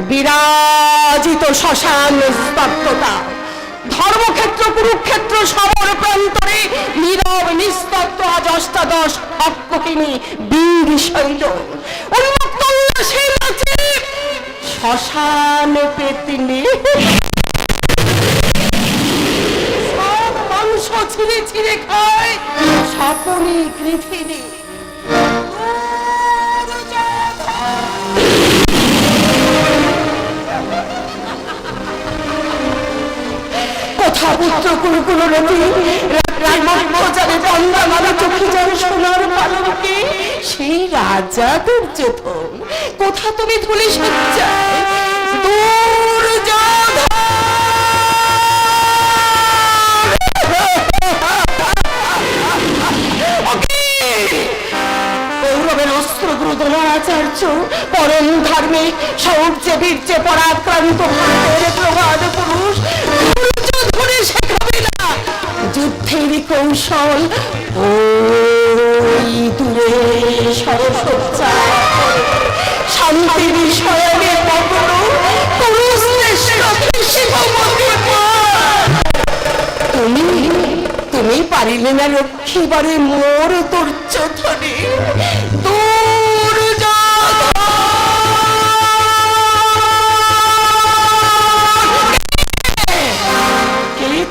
বিরাজিত শ্মশান স্তব্ধতা, ধর্মক্ষেত্র কুরুক্ষেত্র সমর প্রান্তরে নীরব নিস্তব্ধ আজ অষ্টাদশ অক্ষহীনী বীর সৈন্য উন্মুক্ত উল্লাসের মাঝে শ্মশান পেতিনি সব মাংস ছিঁড়ে ছিঁড়ে খায় স্বপনে গৃহিণী। কোথা পুত্র কুলকুল রতি রাজমর্যাদে বন্দা মালা চোখে যার সোনার পালকে সেই রাজা দুর্যোধন কোথা তুমি ধুলে সজ্জায় দুর্যোধন। কৌরবের অস্ত্রগুরু দ্রোণাচার্য পরম ধার্মিক শৌর্যে বীর্যে পরাক্রান্ত ভারতের প্রবাদ পুরুষ ধরে শেখাবে না যুদ্ধের কৌশল ওই দূরে সরসজ্জা শান্তির শয়নে মগ্ন তুমি পারিলে না রক্ষিবারে মোর দুর্য ধরে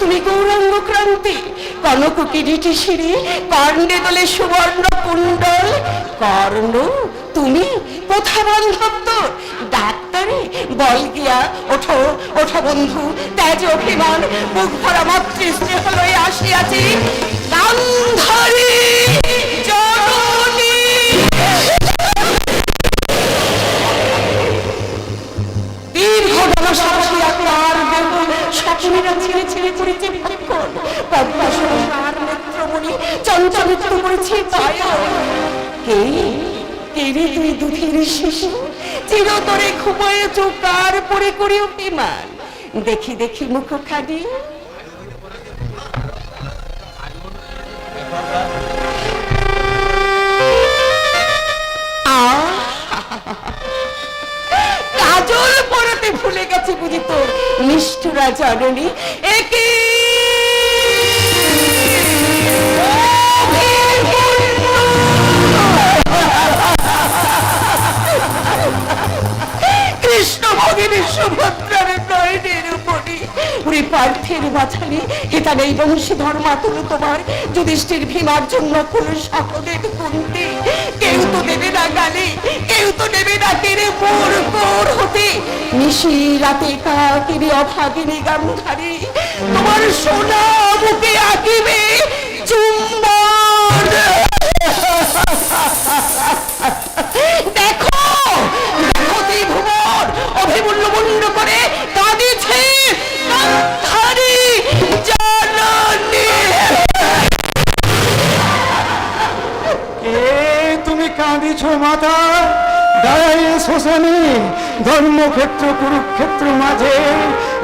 তুমি গৌরাঙ্গ ক্রান্তি কনক কিরীটি শিরে কর্ণে দলে সুবর্ণ কুণ্ডল কর্ণ তুমি কোথা বান্ধব ডাক্তারে বল গিয়া ওঠো ওঠো বন্ধু ত্যাজ অভিমান মুখ ভরা মাতৃস্নেহ লয়ে আসিয়াছি গান্ধারী জননী। দীর্ঘ জনসাক্ষী আপনার দেহ স্বপ্নেরা ছিঁড়ে ছিঁড়ে করেছে ভক্ষণ পদ্মা সংসার নেত্রমণি চঞ্চলিত করেছে দয়া। কে কে রে তুই দুধের শিশু চিরতরে ঘুমায় চোকার পরে করে অভিমান দেখি দেখি মুখখানি কাজল পরতে ভুলে গেছে বুঝি তোর নিষ্ঠুরা জননী একে কৃষ্ণ ভগিনী সুভদ্রার নয়নের উপরে উনি পার্থের বাছালি হেতা নেই বংশীধর মাতুল তোমার যুধিষ্ঠির ভীমার জন্য কুল সকলের কুন্তি কেউ তো দেবে না গালি কেউ তো দেবে না তীরে মোর মোর হতে নিশি রাতে কাকিনী অভাগিনী গান্ধারী তোমার সোনা বুকে আঁকিবে চুম্বন। দেখো দেখো ত্রিভুবন অভিমূল্য মুন্ড করে কাঁদিছে গান্ধারী জননী। কে তুমি কাঁদিছ মাতা দাঁড়াইয়ে শ্মশানে ধর্মক্ষেত্র কুরুক্ষেত্র মাঝে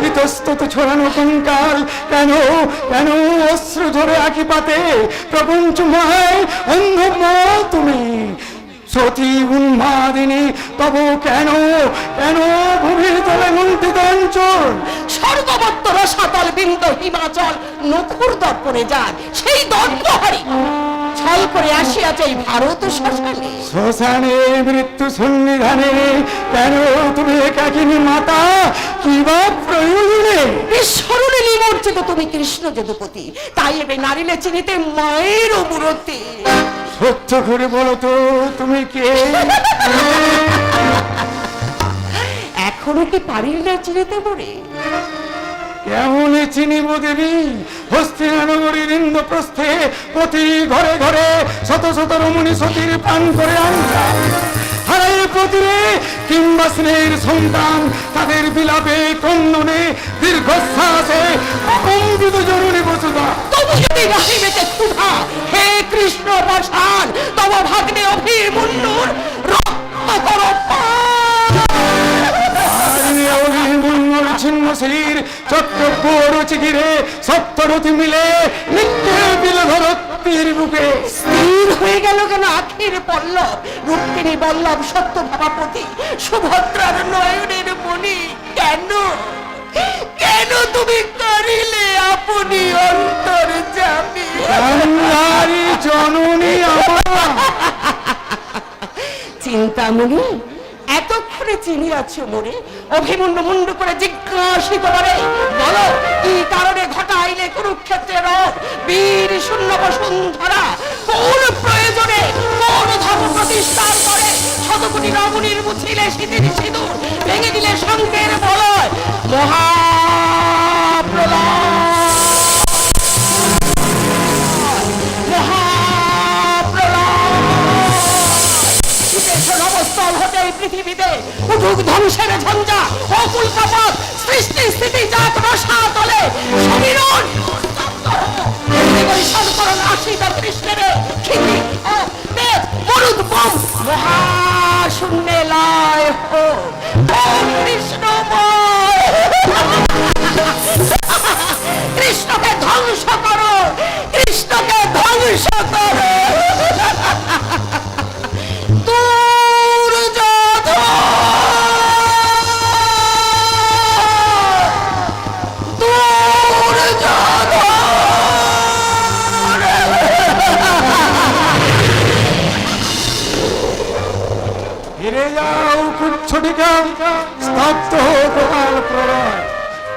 ইতস্তত ছড়ানো কঙ্কাল কেন কেন অশ্রু ধরে আঁকি পাতে প্রপঞ্চময় অন্ধ তুমি সতী উন্মাদিনী তব কেন কেন ভূমির তলে মন্ত্রিত অঞ্চল স্বর্গবত্তর সাতাল বিন্দু হিমাচল নখুর দর্পণে যান সেই দণ্ডহারি ছল করে আসিয়াছে এই ভারত শ্মশানে শ্মশানে মৃত্যু সন্নিধানে কেন ডাকিনি মাতা, কি বা প্রয়োজনে? স্মরণে নিমজ্জিত তুমি কৃষ্ণ যদুপতি, তাই এবে নারীলে চিনিতে মায়ের মূরতি। সত্য করে বলো তো, তুমি কে? এখনো কি পারিল না চিনিতে পারে? কেমন চিনিব দেবী? হস্তিনানগরীর ইন্দ্রপ্রস্থে প্রতি ঘরে ঘরে শত শত রমণী সতীর প্রাণ করে আনছা। হারাই প্রতিরে কিংবা স্নেহের সন্তান, তাদের বিলাপে ক্রন্দনে দীর্ঘশ্বাসে অকম্পিত জরুরি বসুধা। তবু যদি রাহিবেতে ক্ষুধা, হে কৃষ্ণ পাষাণ, তব ভাগ্নে অভিমন্যুর রক্ত করো পান। ছিন্ন শরীর চট্টগ্র চিকিরে সপ্তরথি মিলে নিত্যে বিল ধরত্তির বুকে। স্থির হয়ে গেল কেন আখির পল্লব, রুক্মিণী বল্লভ সত্য ভাবাপতি, সুভদ্রার নয়নের মণি? কেন কেন তুমি করিলে আপনি অন্তর যাবে? নারী জননী আমার। চিন্তামণি, এতক্ষণে চিনিয়াছ মোরে? অভিমন্যু মুন্ড করে জিজ্ঞাসিত করে, বলো কি কারণে ঘটাইলে কুরুক্ষেত্রের রথ? বীর শূন্য বসুন্ধরা কোন প্রয়োজনে, কোন ধর্ম প্রতিষ্ঠার করে শতকোটি রমণীর মুছিলে শীতের সিঁদুর, ভেঙে দিলে শঙ্কের বলয়, নবস্থল হতে এই পৃথিবীতে উঠুক ধ্বংসের ঝঞ্ঝা, অকুল কাপড় সৃষ্টি স্থিতি জাত রসা তলে সমীরণ সংকরণ আশিত কৃষ্ণের ক্ষিতি ও বেদ মরুদ্গম মহাশূন্যে লয় হোক কৃষ্ণময়। কৃষ্ণকে ধ্বংস করো, কৃষ্ণকে ধ্বংস করো। ফিরে যাও কুচ্ছটিকা, স্তব্ধ গোপাল প্রলয়।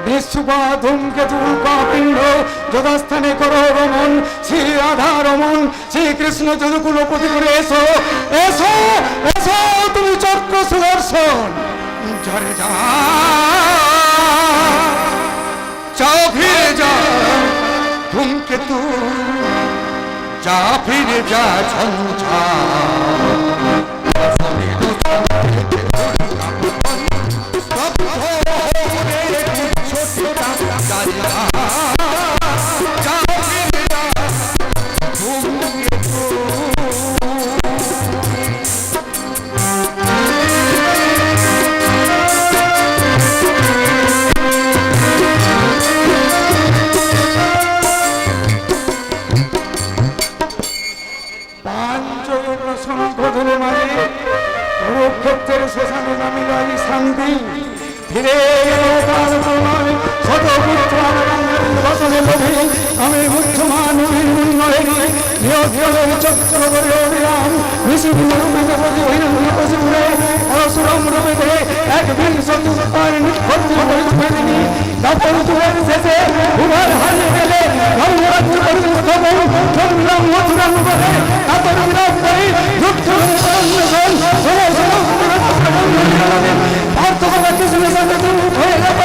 বিশ্বপা ধূমকেতু পিণ্ড যথাস্থানে করো রমন, শ্রী রাধা রমন, শ্রীকৃষ্ণ যদুকুলপতি করে এসো, এসো এসো তুমি চক্র সুদর্শন। ঝরে যা যাও, ফিরে যা ধূমকেতু, যা ফিরে যা ঝঞ্ঝা। কুরুক্ষেত্রের শ্মশানে নামিলাই শান্তি। ফিরে কাল প্রণয় শতপুত্র বসনে লোভে, আমি মুখ্যমান উন্নয়ন নিয়োগের চক্র করে অভিরাম নিষিদ্ধ অসুরম রূপে এক বিংশ তুত্তার নিক্ষত্রিনী দাপন তুলের শেষে উভয় হারিয়ে গেলে ধর্মরাজ্য সংগ্রাম মথুরাম করে তাদের বিরাট করে যুদ্ধ হয়ে গেল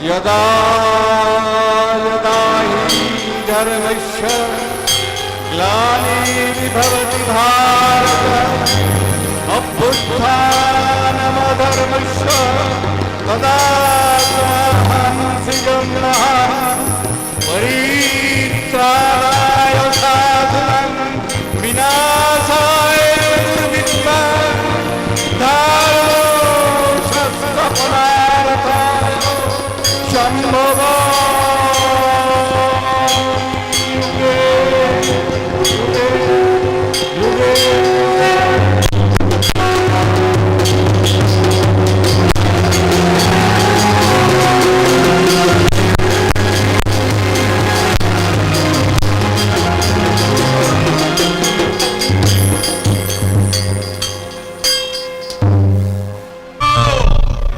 यदा यदा हि धर्मस्य ग्लानिर्भवति भारत, अभ्युत्थानमधर्मस्य तदा সম্ভব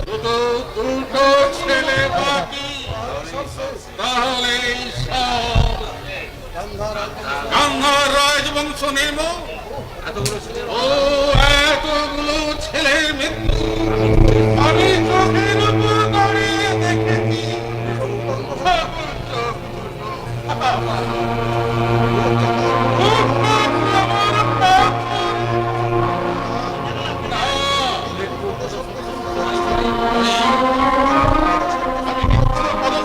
দুটো দুটো ছেলে বাকি, তাহলে সব গান্ধার রাজবংশ নির্মূল। ও এতগুলো ছেলের মৃত্যু আমি চোখের উপর দাঁড়িয়ে দেখেছি।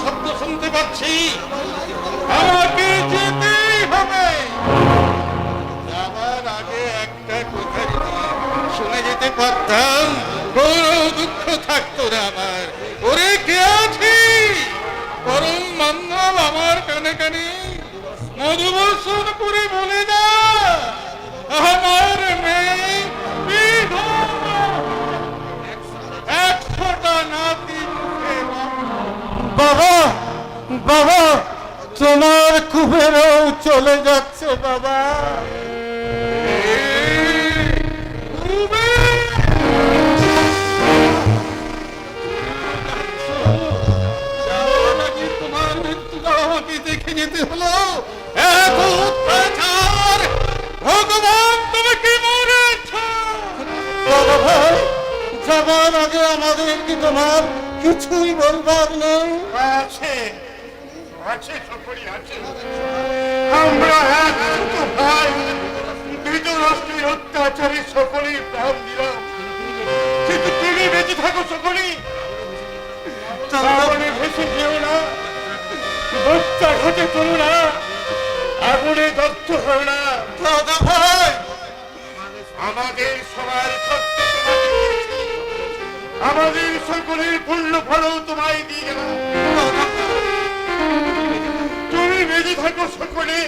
শব্দ শুনতে পাচ্ছি, আমাকে যেতেই হবে। যাবার আগে একটা কথা যদি শুনে যেতে পারতাম, বড় দুঃখ থাকতো না আমার। ওরে কে আছি পরম মঙ্গল আমার কানে কানে মধুবর্ষণ করে বলে না, আমার মেয়ে বিধবা, 100টা নাতি মুখে বাবা বাবা তোমার কুবেরও চলে যাচ্ছে বাবা। তোমার মৃত্যু আমাকে দেখে যেতে হলো, এত অত্যাচার, ভগবান তোমাকে মরেছ। বাবা ভাই যাবার আগে আমাদের কি তোমার কিছুই বলবার নেই? আছে আছে সকলই আছে। আমরা এক ভাই ধৃতরাষ্ট্রের অত্যাচারী সকলেই প্রাণ দিলাম, কিন্তু তুমি বেঁচে থাকো সকলেই। আগুনে ভেসে যেও না, বস্তা ঘটে চলো না, আগুনে দগ্ধ হও না। দাদা ভাই আমাদের সবার সত্য তোমাকে দিয়েছি, আমাদের সকলের পূর্ণ ফলও তোমায় দিয়ে গেলাম। তুমি বেঁচে থাকো সকলে।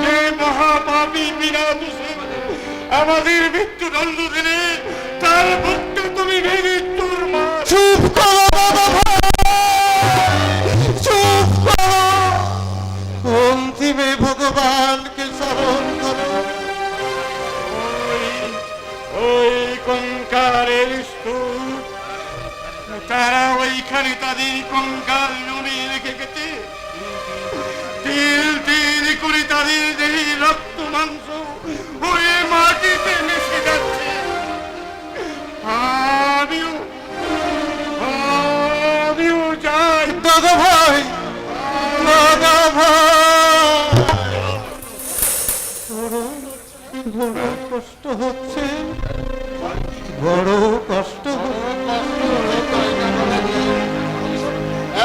যে মহাপাপী বিনা দোষে আমাদের মৃত্যুদণ্ড দিলে, তার মুখটা তুমি ভেঙে চুরমার। চুপ করো দাদা ভাই, চুপ করো। অন্তিমে ভগবানকে স্মরণ করো। ওই কঙ্কালের স্তূপ, তারা ওইখানে তাদের কঙ্কাল জমিয়ে রেখে গেছে। তিল তিল করে তাদের দেহে রক্ত মাংস হয়ে মাটিতে মিশে যাচ্ছে। আমিও যাই। দাদা ভাই দাদা ভাই বড় কষ্ট হচ্ছে, বড় কষ্ট হচ্ছে।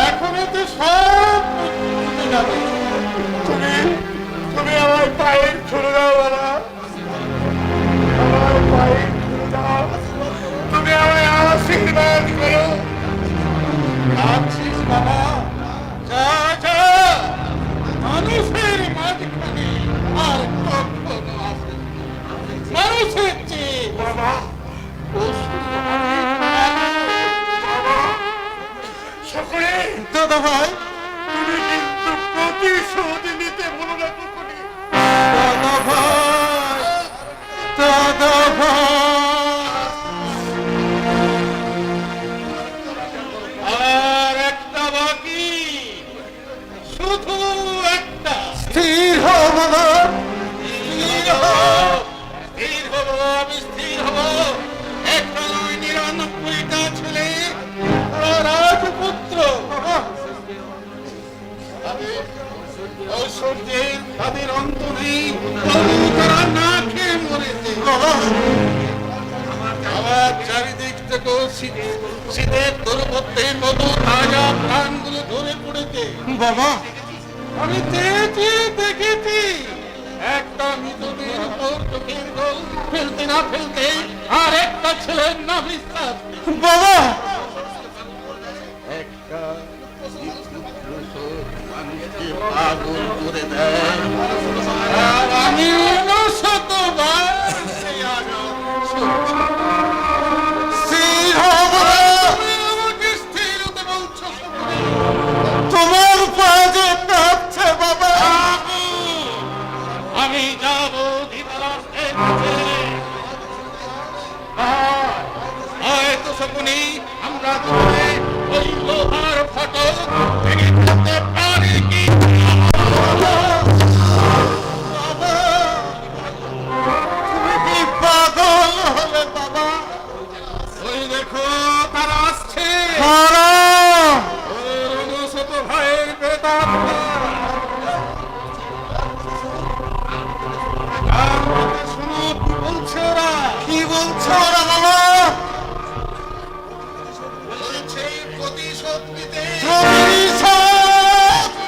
এখন তো সব মিটে যাবে। তুমি আমার পায়ের ছুড়ে দাও বাবা, আমার পায়ের ছুড়ে দাও। তুমি আমায় আশীর্বাদ করো। আছিস বাবা, যা যা, মানুষের মাঝখানে আর কখনো আসে না। মানুষের চেয়ে বাবা সকলে। দাদা ভাই তুমি কিন্তু প্রতিশোধ নিতে মনে রাখো করি। দাদা ভাই দাদা ভাই আর একটা বাকি, শুধু একটা। স্থির হও বাবা, স্থির হও, স্থির হব, আমি স্থির হব। একটা নয়, 99টা ছেলে রাজপুত্র। ঐশ্বর্যের তাদের অন্ত নেই, তবু তারা না খেয়ে মরেছে। আমার চারিদিক থেকে শীতের দূরবর্তের মতো তাজা প্রাণগুলো ধরে পড়েছে। বাবা আমি চেয়েছি, দেখেছি, একটা মৃতদের উপর চোখের জল ফেলতে না ফেলতে আর একটা ছেলের নাম নিঃশ্বাস। বাবা একটা করে দেয়, আর আমি 99 বার সেই আঘাত সহ্য আমাকে স্থির হতে বলছো? তোমার পায়ে কাঁপছে বাবা। আমি যাব ধৃতরাষ্ট্রের কাছে। হয়তো শকুনি আমরা দুজনে ওই লোহার ফটক ভেঙে ফেলতে পারি কি? তুমি কি পাগল হলে বাবা? ওই দেখো তারা আসছে, ছোট ভাইয়ের প্রেতাত্মা। শোনো কি বলছে ওরা? কি বলছে ওরা বাবা? বলছে প্রতিশোধ নিতে।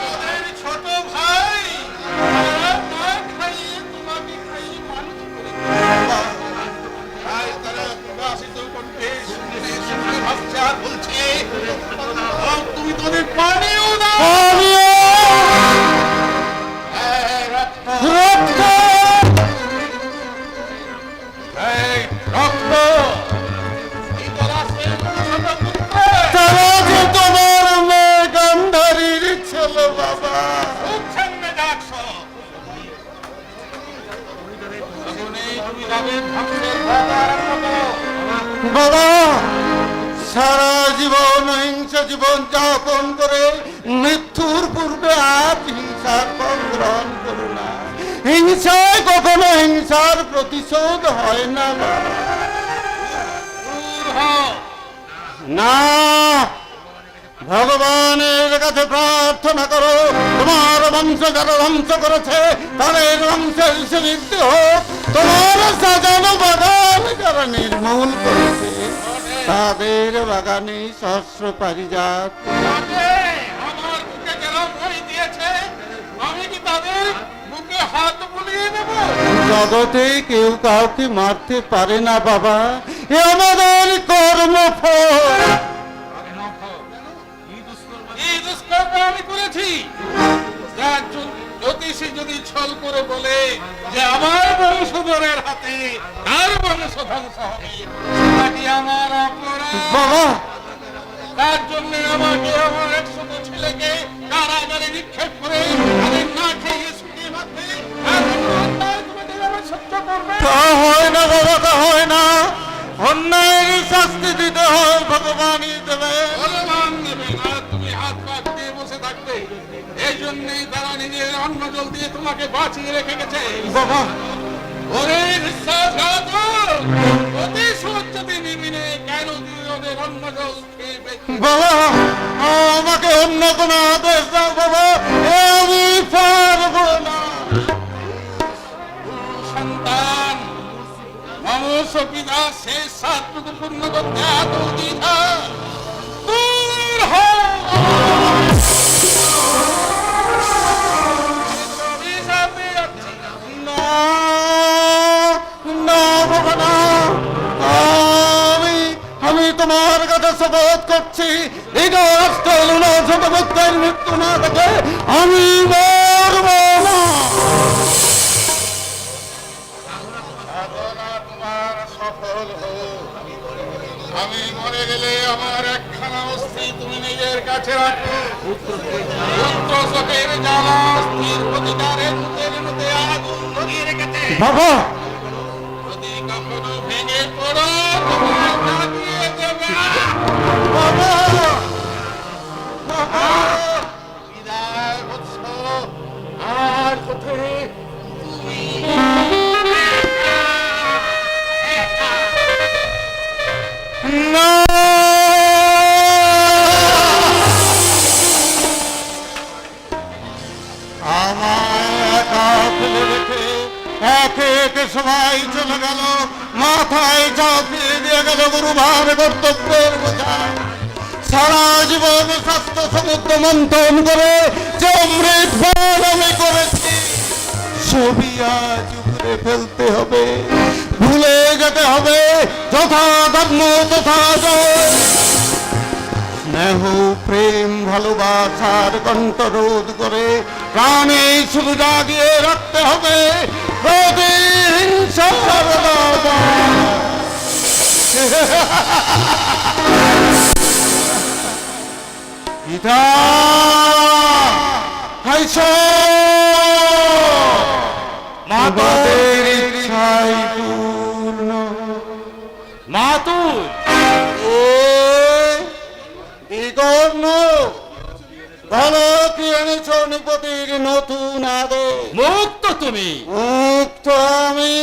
ওদের ছোট ভাই তারা না খাইয়ে তোমাকে খাইয়ে মানুষ করেছে। তাই তারা প্রকাশিত কণ্ঠে শুনে শুনে ভাবছে আর বলছে, তুমি তোদের পানিও না রক্ত। এই রক্ত তারা যে তোমার মেয়ে গান্ধারীর ছিল বাবা। বাবা সারা জীবন হিংসা জীবন যাপন করে মৃত্যুর পূর্বে আর হিংসার পথ গ্রহণ করো না। হিংসায় কখনো হিংসার প্রতিশোধ হয় না না। ভগবানের কাছে প্রার্থনা করো, তোমার বংশ যারা ধ্বংস করেছে তাদের বংশের সুবৃদ্ধি হোক। তোমার সাজানো বাগান যারা নির্মূল করেছে তাদের বাগানে সহস্র পারিজাত। আমার বুকে যারা ভয় দিয়েছে আমি কি তাদের বুকে হাত বুলিয়ে দেব? জগতে কেউ কাউকে মারতে পারে না বাবা, এ আমাদের কর্মফল। আমি করেছি জ্যোতিষী যদি ছল করে বলে যে আমার বংশধরের হাতে তার বংশ ধ্বংস হবে, নাকি আমার অপরাধ বাবা? তার জন্য আমাকে আমার 100 ছেলেকে কারাগারে নিক্ষেপ করে তাদের না খেয়ে শুকিয়ে মারতে সহ্য করবে? তা হয় না বাবা, তা হয় না। অন্যায়ের শাস্তি দিতে হয় ভগবানই দেবে। ভগবান দেবে না, তুমি হাত পা দিয়ে বসে থাকবে। এই জন্যই তারা নিজের অন্ন জল দিয়ে তোমাকে বাঁচিয়ে রেখে গেছে বাবা। ওরে বিশ্বাসঘাতক, প্রতিশোধ যদি নিবি নে, কেন তুই ওদের অন্ন জল খেয়ে বাবা? আমাকে অন্য কোন আদেশ দাও বাবা, আমি পারবো না। সন্তান মনুষ্য পিতা শেষ সাতটুকু পূর্ণ করতে এত দ্বিধা দূর আমি তোমার কাছে শপথ করছি, এই রাষ্ট্রের মৃত্যু না দেখে আমি মরব না। সফল হোক। আমি মরে গেলে আমার একখানা অস্থি তুমি নিজের কাছে রাখো। পুত্র শোকের জ্বালা অস্থির প্রতিকারের মুখে আগুন ধরিয়ে রেখেছে বাবা। যদি কখনো ভেঙে পড়ো তোমার জাগিয়ে দেবে বাবা। বিদায় বৎস, আর কোথায় তুমি না। আমায় একা ফেলে রেখে একে একে সবাই চলে গেল, মাথায় চাপিয়ে দিয়ে গেল গুরুভার কর্তব্যের বোঝা। সারা জীবন স্বাস্থ্য সমুদ্র মন্থন করে যে অমৃত পান আমি করেছি, ছবি আজ উপরে ফেলতে হবে, ভুলে যেতে হবে যথা ধর্ম তথা জয়। স্নেহ প্রেম ভালোবাসার কণ্ঠ রোধ করে প্রাণে শুধু জাগিয়ে রাখতে হবে প্রতিহিংসার দাবা। পিতা হাইছো মাতাদের ইচ্ছাই পূর্ণ। মাতুল বিকর্ণ ভালো কি এনেছ নৃপতির নতুন আদেশ? মুক্ত তুমি। মুক্ত আমি,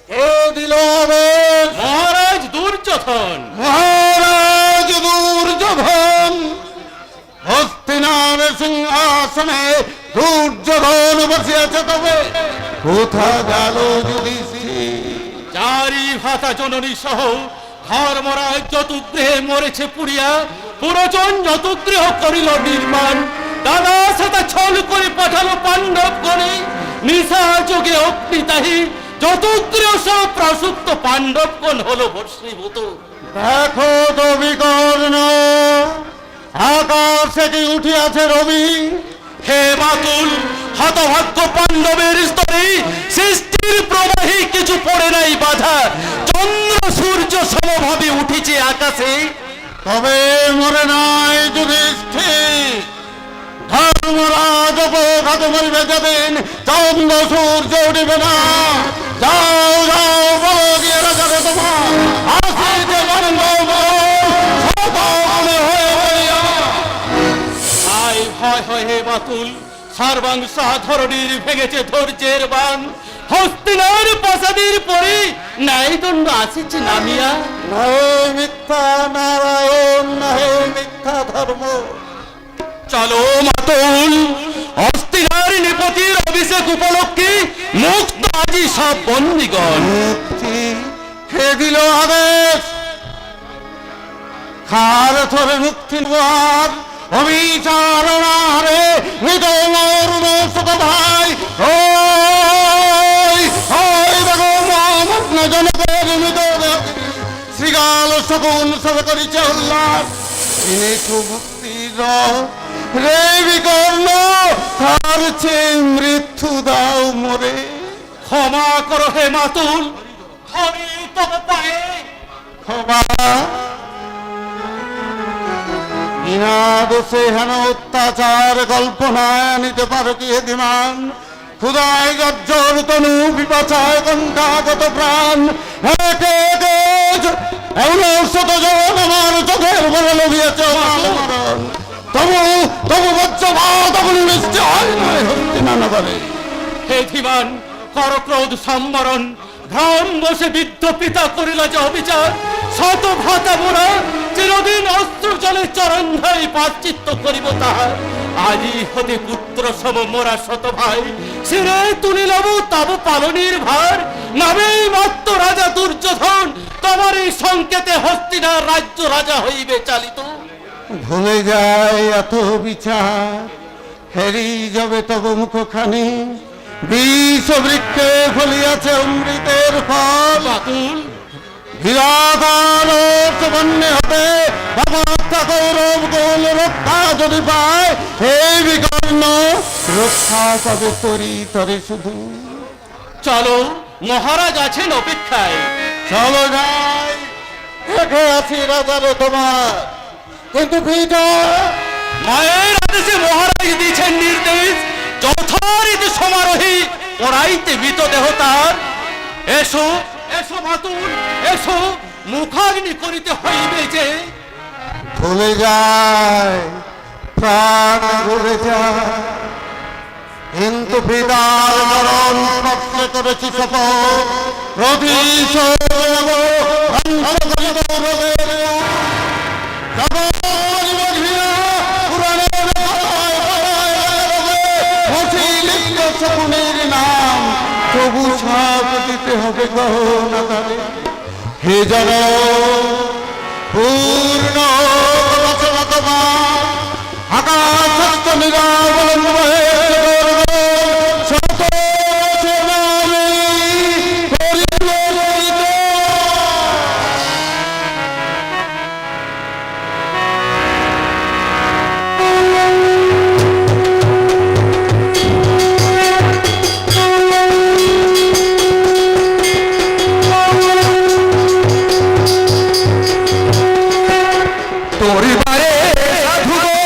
কে দিল আদেশ? মহারাজ দুর্যোধন। মহারাজ দুর্যোধন। হস্তিনার সিংহাসনে দুর্যোধন বসিয়াছে, তবে কোথা গেল যুধিষ্ঠির? চারি ভাতা জননী সহ ধর্মরাজ যতুগৃহে মরেছে পুড়িয়া, পুরোজন যতুগৃহ করিল নির্মাণ। দাদা সেটা ছল করে পাঠালো পাণ্ডব গণে, নিশা যোগে অগ্নিতাহী যতুগৃহ সহ প্রসুপ্ত পাণ্ডবগণ হলো ভস্মীভূত। দেখো তো বিকর্ণ, আকাশে কি উঠিয়াছে রবি? হে মাতুল, হতভাগ্য পাণ্ডবের স্তরে সৃষ্টির প্রবাহে কিছু পড়ে নাই বাধা। চন্দ্র সূর্য সমভাবে উঠেছে আকাশে। তবে মরে নাই যুধিষ্ঠির। ধর্মরাজ অপঘাত মরিবে যেদিন, চন্দ্র সূর্য উঠিবে না। যাও যাও বলো গিয়ে রাজারে তোমার আসিতে বন্ধ হয়ে হইয়া। আয় ভয় হয় হে মাতুল, সর্বাংশা ধরণীর ভেঙেছে ধৈর্যের বান। হস্তিনার প্রাসাদের পরে ন্যায় দণ্ড আসিছে নামিয়া। নহে মিথ্যা নারায়ণ, নহে মিথ্যা ধর্ম। চলো মাতুল, হস্তিনার নৃপতির অভিষেক উপলক্ষে মুক্ত আজি সব বন্দীগণ। মুক্তি কে দিল আদেশ? খার ধরে মুক্তি নেওয়ার অবিচারণারে মৃত মরুণ শত ভাই। ওই ওই দেখো মহামগ্ন জনকের মৃত শ্রীগাল শকুন সব করিছে উল্লাস। এনেছো মুক্তির রে বিকর্ণ, তার চেয়ে মৃত্যু দাও মরে। ক্ষমা করো হে মাতুল, ধরে তব পায়ে। ক্ষমা বিনা দোষে হেন অত্যাচার কল্পনায় নিতে পারো কি হেদিমান? ক্ষুদায় গজ্জর তনু বিপাচায় কণ্ঠাগত প্রাণ। একে একে এমন শত জন আমার চোখের বলে লভিয়েছে মরণ। তবু তবু বজ্রপাত আপনি নিশ্চয় নয় হত্যি না নগরে। হে ধীমান, করক্রোধ সম্বরণ, ভ্রম বসে বিদ্ধ পিতা করিল যে অবিচার। শত ভাতা মোরা চিরদিন অস্ত্র জলে চরণ ধরে পাচিত্য করিব তাহার। আজি হতে পুত্র সম মোরা শত ভাই, শিরে তুলি লব তব পালনের ভার। নামেই মাত্র রাজা দুর্যোধন, তোমার এই সংকেতে হস্তিনার রাজ্য রাজা হইবে চালিত। ভুলে যায় এত বিচার, হেরি যাবে তব মুখখানি। বিষ বৃক্ষে ফলিয়াছে অমৃতের ফল। বাতুল বিরাগার বন্যে হবে বাবা গৌরব গোল রক্ষা যদি পায়। এই বিকর্ণ রক্ষা পাবে তরি তরে শুধু। চলো, মহারাজ আছেন অপেক্ষায়। চলো যাই, দেখে আছি রাজারে তোমার। কিন্তু পিতা মায়ের আদেশে মহারাজ দিয়েছেন নির্দেশ, যথারীতি সমারোহী পড়াইতে মৃতদেহ তার। এসো এসো মাতুল, এসো, মুখাগ্নি করিতে হইবে যে। ভুলে যায়, প্রাণ ভুলে যায়, কিন্তু পিতার মরণ স্পর্শ করেছি শপথ। প্রতিশোধ নেব, ধ্বংস করিব রোগের রূপ। যাব বলিব ঘৃণা, পুরাণের পাতায় পাতায় রবে। মুছি লিখব শকুনের নাম, তবু ছাপ দিতে হবে গহনাকারে। হে জন পূর্ণ রচনা তোমার, আকাশ নিরাবলম্ব শত সুনামী করিল ললিত। পরিবারে সাধু গো,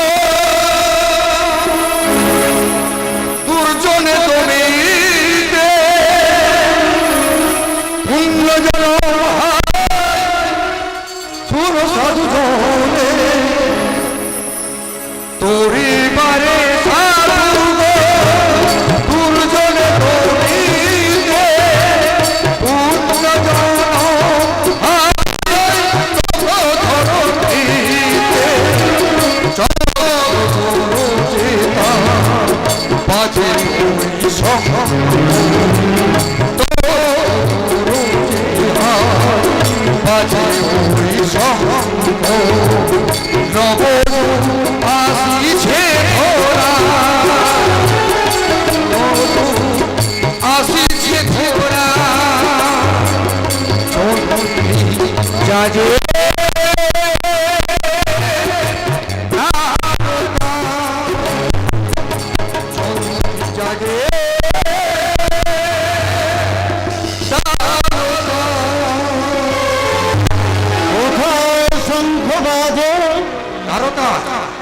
দুর্জনে তুমি পুণ্য জন সুর সাধু জনে পরিবারে সাধু গো, দুর্জনে তুমি পুণ্য জন বাজে নব আসিছে ঘোড়া, আসিছে ঘোড়া যাজে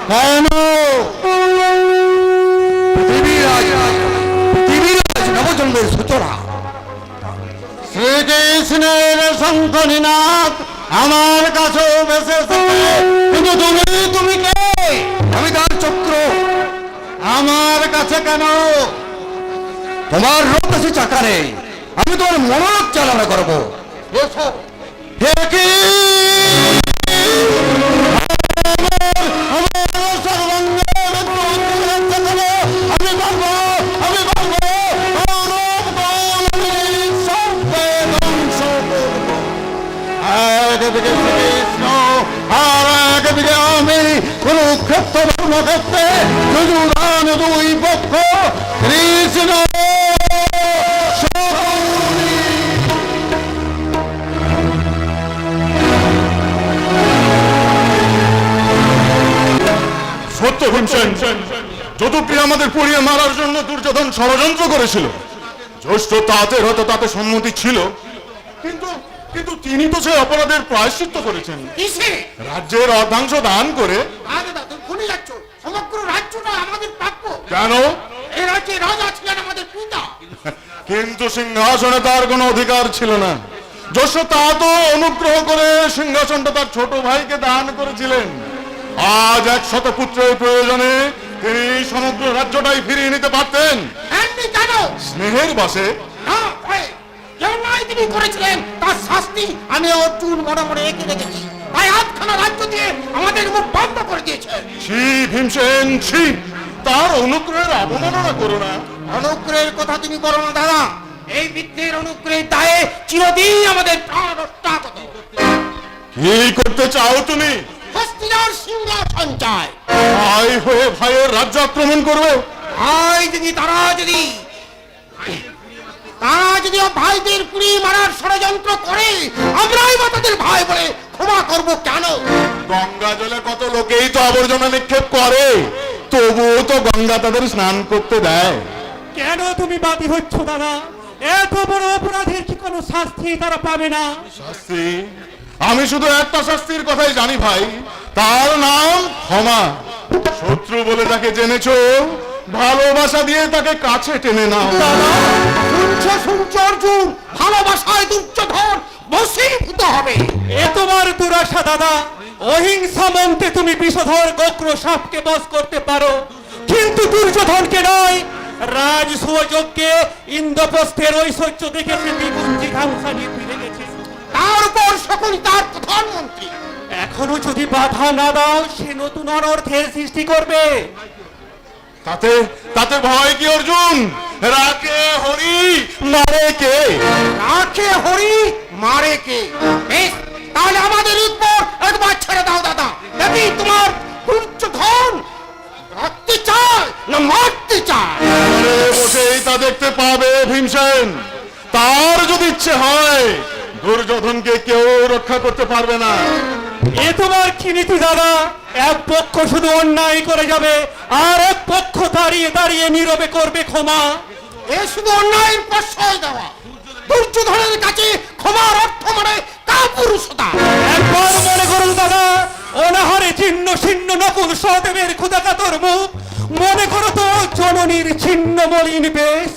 কেন পৃথিবীরাজ নবজন্মের সূচনা শ্রীকৃষ্ণের শঙ্খনীনাথ আমার কাছেও বেঁচে থাকে, কিন্তু তুমি কে? আমি তার চক্র। আমার কাছে কেন? তোমার রথ চাকারে আমি তোমার মনোরথ চালনা করবো। হে কি কৃষ্ণ আর একদিকে আমি কুরুক্ষেত্র ধর্মক্ষেত্রে যুযুধান দুই পক্ষ কৃষ্ণ সত্য ভীমসেন, যদুপ্রিয় আমাদের পুড়িয়ে মারার জন্য দুর্যোধন ষড়যন্ত্র করেছিল। জ্যেষ্ঠ তাঁতের হয়তো তাতে সম্মতি ছিল, কিন্তু কিন্তু তিনি তো সে অপরাধের প্রায়শ্চিত্ত করেছেন। রাজ্যের অর্ধাংশ দান করে। সমগ্র রাজ্যটা আমাদের প্রাপ্য। কেন? এই রাজ্যে রাজা ছিলেন আমাদের পিতা, কিন্তু সিংহাসনে তার কোনো অধিকার ছিল না। জ্যেষ্ঠ তাঁতও অনুগ্রহ করে সিংহাসনটা তার ছোট ভাইকে দান করেছিলেন। আজ 100 পুত্রের প্রয়োজনে তিনি সমগ্র রাজ্যটাই ফিরিয়ে নিতে পারতেন। স্নেহের বশে তিনি করেছিলেন তার শাস্তি আমি অর্জুন মনে মনে এঁকে রেখেছি, তাই আধখানা রাজ্য দিয়ে আমাদের মুখ বন্ধ করে দিয়েছে। ছি ভীমসেন, ছি! তার অনুগ্রহের অবমাননা করো না। অনুগ্রহের কথা তুমি বলো না দাদা, এই বৃদ্ধের অনুগ্রহের দায়ে চিরদিন আমাদের প্রাণ রক্ষাগত। কি করতে চাও তুমি? হস্তিনার সিংহাসন চায়। ভাই হয়ে ভাইয়ের রাজ্য আক্রমণ করবে? তারা যদি ভাইদের পুড়ি মারার ষড়যন্ত্র করে, আমরাই বা তাদের ভাই বলে ক্ষমা করব কেন? গঙ্গা জলে কত লোকেই তো আবর্জনা নিক্ষেপ করে, তবুও তো গঙ্গা তাদের স্নান করতে দেয়। কেন তুমি বাদী হচ্ছ দাদা? এত বড় অপরাধের কি কোনো শাস্তি তারা পাবে না? শাস্তি? আমি শুধু একটা শাস্তির কথাই জানি ভাই, তার নাম ক্ষমা। শত্রু বলে তাকে জেনেছো, ভালোবাসা দিয়ে তাকে কাছে টেনে নাও। শুনছো অর্জুন, ভালোবাসায় দুর্যোধন বশীভূত হবে। এ তোমার দুরাশা দাদা। অহিংসা মন্ত্রে তুমি বিষধর গোক্র সাপকে বশ করতে পারো, কিন্তু দুর্যোধনকে নয়। রাজ সুযোগকে ইন্দ্রপ্রস্থের ঐশ্বর্য দেখেছে দ্বিগুণ জিঘাংসা নিয়ে ফিরে গেছে। তার উপর সকল তার প্রধানমন্ত্রী। এখনো যদি বাধা না দাও, সে নতুন অনর্থের সৃষ্টি করবে। তাতে তাতে ভয় কি অর্জুন? রাখে হরি মারে কে? রাখে হরি মারে কে? বেশ, তাহলে আমাদের উপর একবার ছেড়ে দাও দাদা। দেখি তোমার দুর্যোধন রাখতে চায় না মারতে চায়। বসেই তা দেখতে পাবে ভীমসেন। তার যদি ইচ্ছে হয়, দুর্যোধনকে কেউ রক্ষা করতে পারবে না। এ তোমার কি নীতি দাদা? এক পক্ষ শুধু অন্যায় করে যাবে, আর এক পক্ষ দাঁড়িয়ে দাঁড়িয়ে নীরবে করবে ক্ষমা। এ শুধু অন্যায়ের প্রশ্রয় দেওয়া। দুর্যোধনের কাছে ক্ষমার অর্থ মানে কাপুরুষতা। একবার মনে করুন দাদা, অনাহারে শীর্ণ শীর্ণ নকুল সহদেবের ক্ষুধাকাতর মুখ, মনে করো তো জননীর ছিন্ন মলিন বেশ।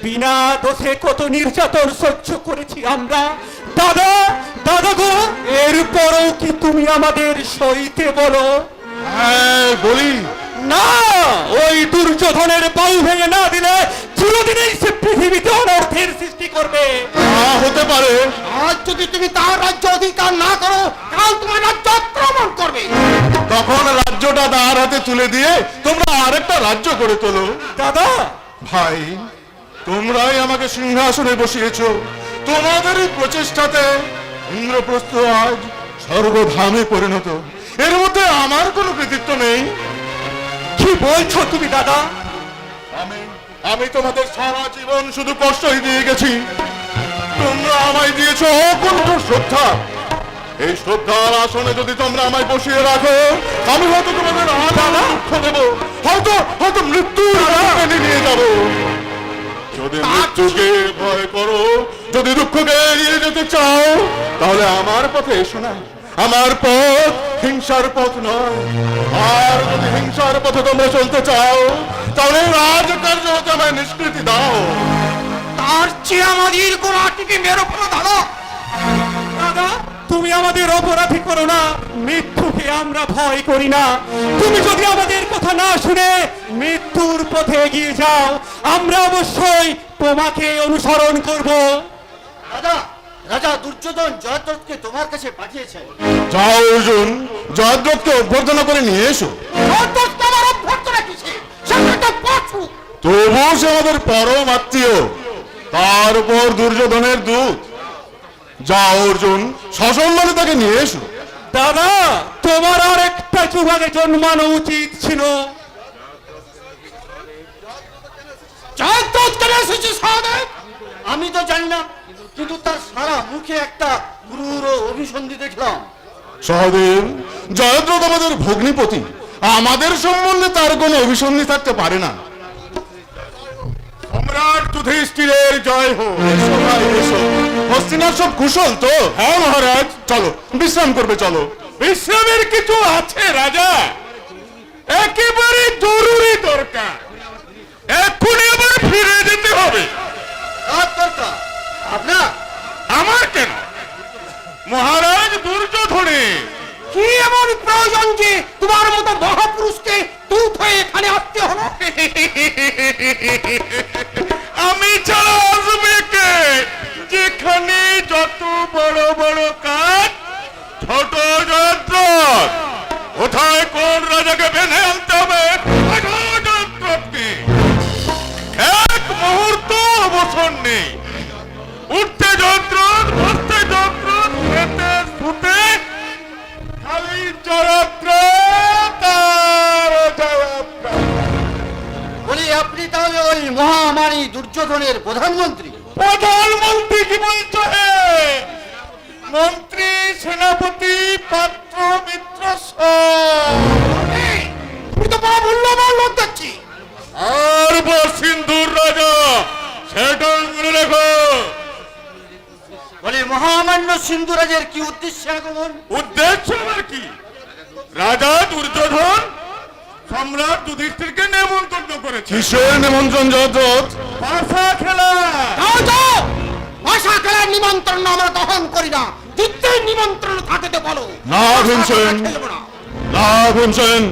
বিনা দোষে কত নির্যাতন সহ্য করেছি আমরা। দাদা, দাদা গো, এরপরও কি তুমি আমাদের সইতে বলো? হ্যাঁ বলি। না, ওই দুর্যোধনের বাহু ভেঙে না দিলে চিরদিনই সে পৃথিবীতে অনর্থের সৃষ্টি করবে। হতে পারে। আজ যদি তুমি তার রাজ্য অধিকার না করো, কাল তোমার রাজ্য আক্রমণ করবে। তখন রাজ্যটা তার হাতে তুলে দিয়ে তোমরা আরেকটা রাজ্য করে তোলো। দাদা, ভাই, তোমরাই আমাকে সিংহাসনে বসিয়েছো। তোমাদেরই প্রচেষ্টাতে ইন্দ্রপ্রস্থ আজ স্বর্গধামে পরিণত। এর মধ্যে আমার কোনো কৃতিত্ব নেই। কি বলছো তুমি দাদা? আমি তোমাদের সারা জীবন শুধু কষ্টই দিয়ে গেছি। তোমরা আমায় দিয়েছো অকুণ্ঠ শ্রদ্ধা। এই শ্রদ্ধার আসনে যদি তোমরা আমায় বসিয়ে রাখো, আমি হয়তো তোমাদের আলাদা দুঃখ দেব, হয়তো হয়তো মৃত্যু নিয়ে যাব। যদি মৃত্যুকে ভয় করো, যদি দুঃখকে এড়িয়ে যেতে চাও, তাহলে আমার পথে এসো না। আমার পথ হিংসার পথ নয়। আর যদি হিংসার পথে তোমরা চলতে চাও, তাহলে রাজকার্য হতে আমায় নিষ্কৃতি দাও। তার চেয়ে আমাদের গোড়াটিকে মেরো ফেলো দাদা। দাদা, তুমি আমাদের অপরাধী করো না। মৃত্যুকে আমরা ভয় করি না। তুমি যদি আমাদের কথা না শুনে মৃত্যুর পথে এগিয়ে যাও, আমরা অবশ্যই তোমাকে অনুসরণ করব। দাদা, রাজা দুর্যোধন জয়দ্রথকে তোমার কাছে পাঠিয়েছে। যাও অর্জুন, জয়দ্রথকে অভ্যর্থনা করে নিয়ে এসো। জয়দ্রথ আমার অভ্যর্থনা কিসে? সে তো পশু। তবুও সে আমাদের পরম আত্মীয়, তার উপর দুর্যোধনের দূত। যাও অর্জুন, সসম্মানে তাকে নিয়ে এসো। দাদা, তোমার আর একটা যুবাগে জন্মানো উচিত ছিল। জয়দ্রথ কেন এসেছে সহদেব? আমি তো জানি না, কিন্তু তার সারা মুখে একটা ক্রূর অভিসন্ধি দেখলাম। সহদেব, জয়দ্রথ আমাদের ভগ্নিপতি। আমাদের সম্বন্ধে তার কোনো অভিসন্ধি থাকতে পারে না। সম্রাট যুধিষ্ঠিরের জয় হোক। এসো ভাই, এসো। হস্তিনার সব কুশল তো? হ্যাঁ মহারাজ। চলো, বিশ্রাম করবে চলো। বিশ্রামের কিছু আছে রাজা, একেবারে জরুরি দরকার। এক্ষুনি আবার ফিরে যেতে হবে। কার দরকার? আপনার? আমার কেন, মহারাজ দুর্যোধনের। কি এমন প্রয়োজন যে তোমার মতো মহাপুরুষকে দূত হয়ে এখানে আসতে হলো? আমি ছাড়া আসবে কে? যেখানে যত বড় বড় কাজ, ছোট জয়দ্রথ। কোথায় কোন রাজাকে বেঁধে আনতে হবে? জয়দ্রথকে এক মুহূর্ত অবসর নেই। উঠতে জয়দ্রথ, বসতে জয়দ্রথ, খেতে শুতে খালি জয়দ্রথ আর জয়দ্রথ। বলি আপনি তাহলে ওই মহামারী দুর্যোধনের প্রধানমন্ত্রী? প্রধানমন্ত্রী কি বলছো হে? মন্ত্রী, সেনাপতি, পাত্র, মিত্র সব। তুমি তো বড় মূল্যবান লোক দেখছি। আর সিন্ধুর রাজা, সেটা মনে রেখো। বলি মহামান্য সিন্ধুরাজের কি উদ্দেশ্যে আগমন? উদ্দেশ্য আমার কি? রাজা দুর্যোধন সম্রাট যুধিষ্ঠিরকে নেমন্তন্ন করেছে। কিসের নিমন্ত্রণ জয়দ্রথ? পাশা খেলা। যাও যাও, ভাষা খেলার নিমন্ত্রণ আমরা গ্রহণ করি না। যুদ্ধের নিমন্ত্রণ থাকতে বলো। না ভীমসেন, খেলবো না। না ভীমসেন,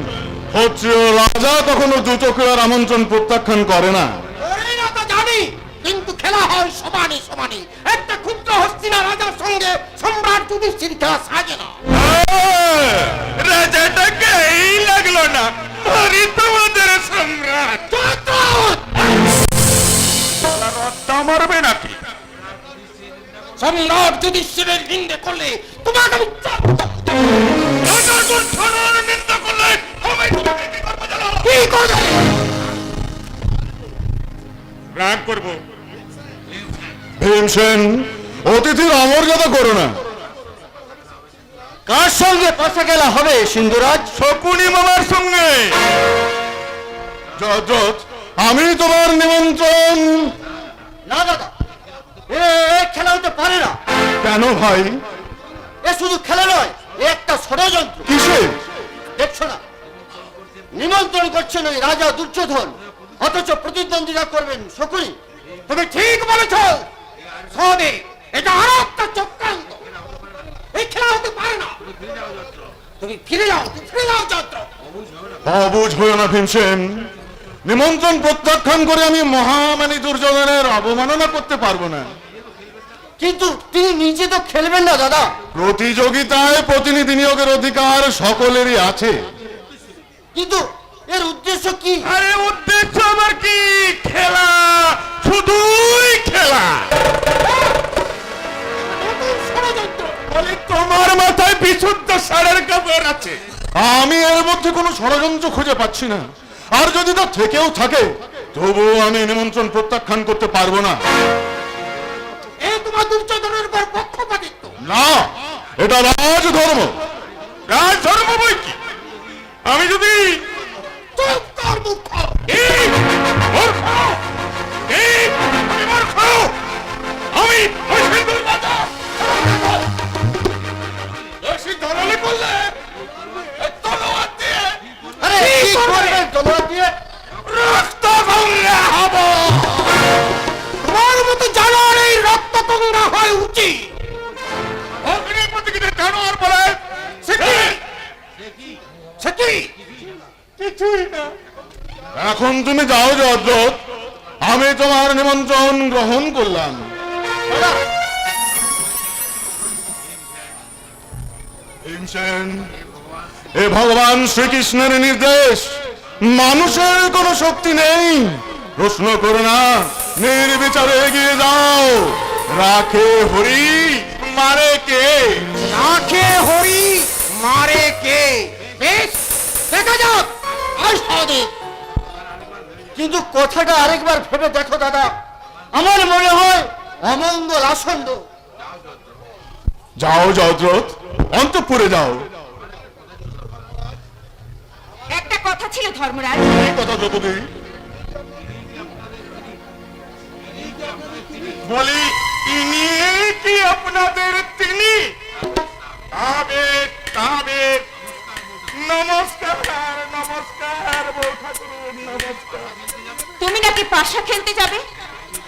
ক্ষত্রিয় রাজা কখনো দুচক্রের আমন্ত্রণ প্রত্যাখ্যান করে না। ওরে না তো জানি, কিন্তু খেলা হয় সমানে সমানে। একটা ক্ষুদ্র হস্তিনা রাজার সঙ্গে সম্রাট যুধিষ্ঠির খেলা সাজে না। রাজাটাকে এই লাগলো না, ধরি তোমাদের সম্রাট। মারবে নাকি? সম্রাট যুধিষ্ঠিরের নিন্দে করলে তোমাকে আমি নিন্দা করলে কি করবে? রাগ করবো। ভীমসেন, অতিথির অমর্যাদা করো না। কার সঙ্গে পাশা খেলা হবে সিন্ধুরাজ? শকুনি মামার সঙ্গে। জয়দ্রথ, আমি তোমার নিমন্ত্রণ। না দাদা, এ খেলা হতে পারে না। কেন ভাই? এ শুধু খেলা নয়, এ একটা ষড়যন্ত্র। কিসে? করছেন ওই রাজা দুর্যোধন, অথচ প্রতিদ্বন্দ্বিতা করবেন শকুনি। তুমি ঠিক বলেছ সহদেব, এটা আরো একটা চক্রান্ত। এই খেলা হতে পারে না। তুমি ফিরে যাও, যাত্রা। অবুঝ হয়ে না ভীমসেন, নিমন্ত্রণ প্রত্যাখ্যান করে আমি মহামানী দুর্যোধনের অবমাননা করতে পারবো না। কিন্তু তিনি নিজে তো খেলবেন না দাদা। প্রতিযোগিতায় প্রতিনিধি নিয়োগের অধিকার সকলেরই আছে। কিন্তু এর উদ্দেশ্য কি? আরে উদ্দেশ্য আমার কি? খেলা, শুধুই খেলা। বলে তোমার মাথায় বিশুদ্ধ সারের কাপড় আছে। আমি এর মধ্যে কোনো ষড়যন্ত্র খুঁজে পাচ্ছি না। আর যদি তা থেকেও থাকে, তবুও আমি নিমন্ত্রণ প্রত্যাখ্যান করতে পারবো না। এ তোমার দুর্যোধনের উপর পক্ষপাতিত্ব। না, এটা রাজধর্ম। রাজধর্ম বই কি? আমি যদি চুপ কর মূর্খ। এই মূর্খ, এই আমি মূর্খ, আমি সিন্ধুর রাজা। বেশি ধরালে করলে এই তলোয়ার দিয়ে আরে কি করবেন তলোয়ার দিয়ে? রক্ত গঙ্গা হব। তোমার মতো জানোয়ার এই রক্ত গঙ্গা হয় উচিত। অগ্নি প্রতিযোগিতা জানোয়ার বলে সে কি? কিছুই না। এখন তুমি যাও জয়দ্রথ, আমি তোমার নিমন্ত্রণ গ্রহণ করলাম। ভীমসেন, এ ভগবান শ্রীকৃষ্ণের নির্দেশ। মানুষের কোনো শক্তি নেই। প্রশ্ন করো না, নির্বিচারে এগিয়ে যাও। রাখে হরি, মারে কে? রাখে হরি, মারে কে? বেশ, দেখা যাক। আয় সহদেব। কিন্তু কথাটা আরেকবার ভেবে দেখো দাদা, আমার মনে হয় অমঙ্গল আসন্ন। যাও জয়দ্রথ, অন্তঃপুরে যাও। একটা কথা ছিল ধর্মরাজ। এই কথা দ্রৌপদী। বলি ইনি কি আপনাদের তিনি? তবে নমস্কার, নমস্কার বউ ঠাকুর, নমস্কার। তুমি নাকি পাশা খেলতে যাবে?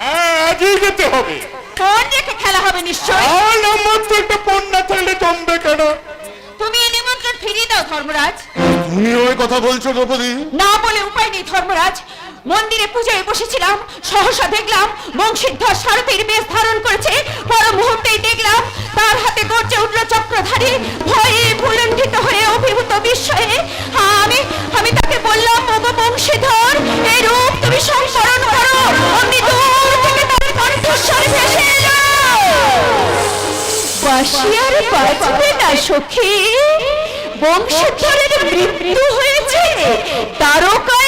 হ্যাঁ, আজই যেতে হবে। কোন রেখে খেলা হবে নিশ্চয়? আর নম্বর তো একটা পণ্যা থাকলে জমবে কেন? তুমি এই নিমন্ত্রণ ফিরিয়ে দাও ধর্মরাজ। তুমি ওই কথা বলছো দ্রৌপদী? না বলে উপায় নেই ধর্মরাজ। মন্দিরে পূজায় বসেছিলাম, সহসা দেখলাম বংশীধর সারথীর বেশ ধারণ করেছে। পর মুহূর্তেই দেখলাম তার হাতে গর্জে উঠল চক্রধারী। ভয়ে ভুলণ্ঠিত হয়ে অভিভূত বিস্ময়ে আমি তাকে বললাম, ওগো বংশীধর, এই রূপ তুমি সংস্মরণ করো। অমনি দূর থেকে তার কণ্ঠস্বর ভেসে এলো, বাঁশি আর বাজবে না সখী, বংশীধরের মৃত্যু হয়েছে। তারকায়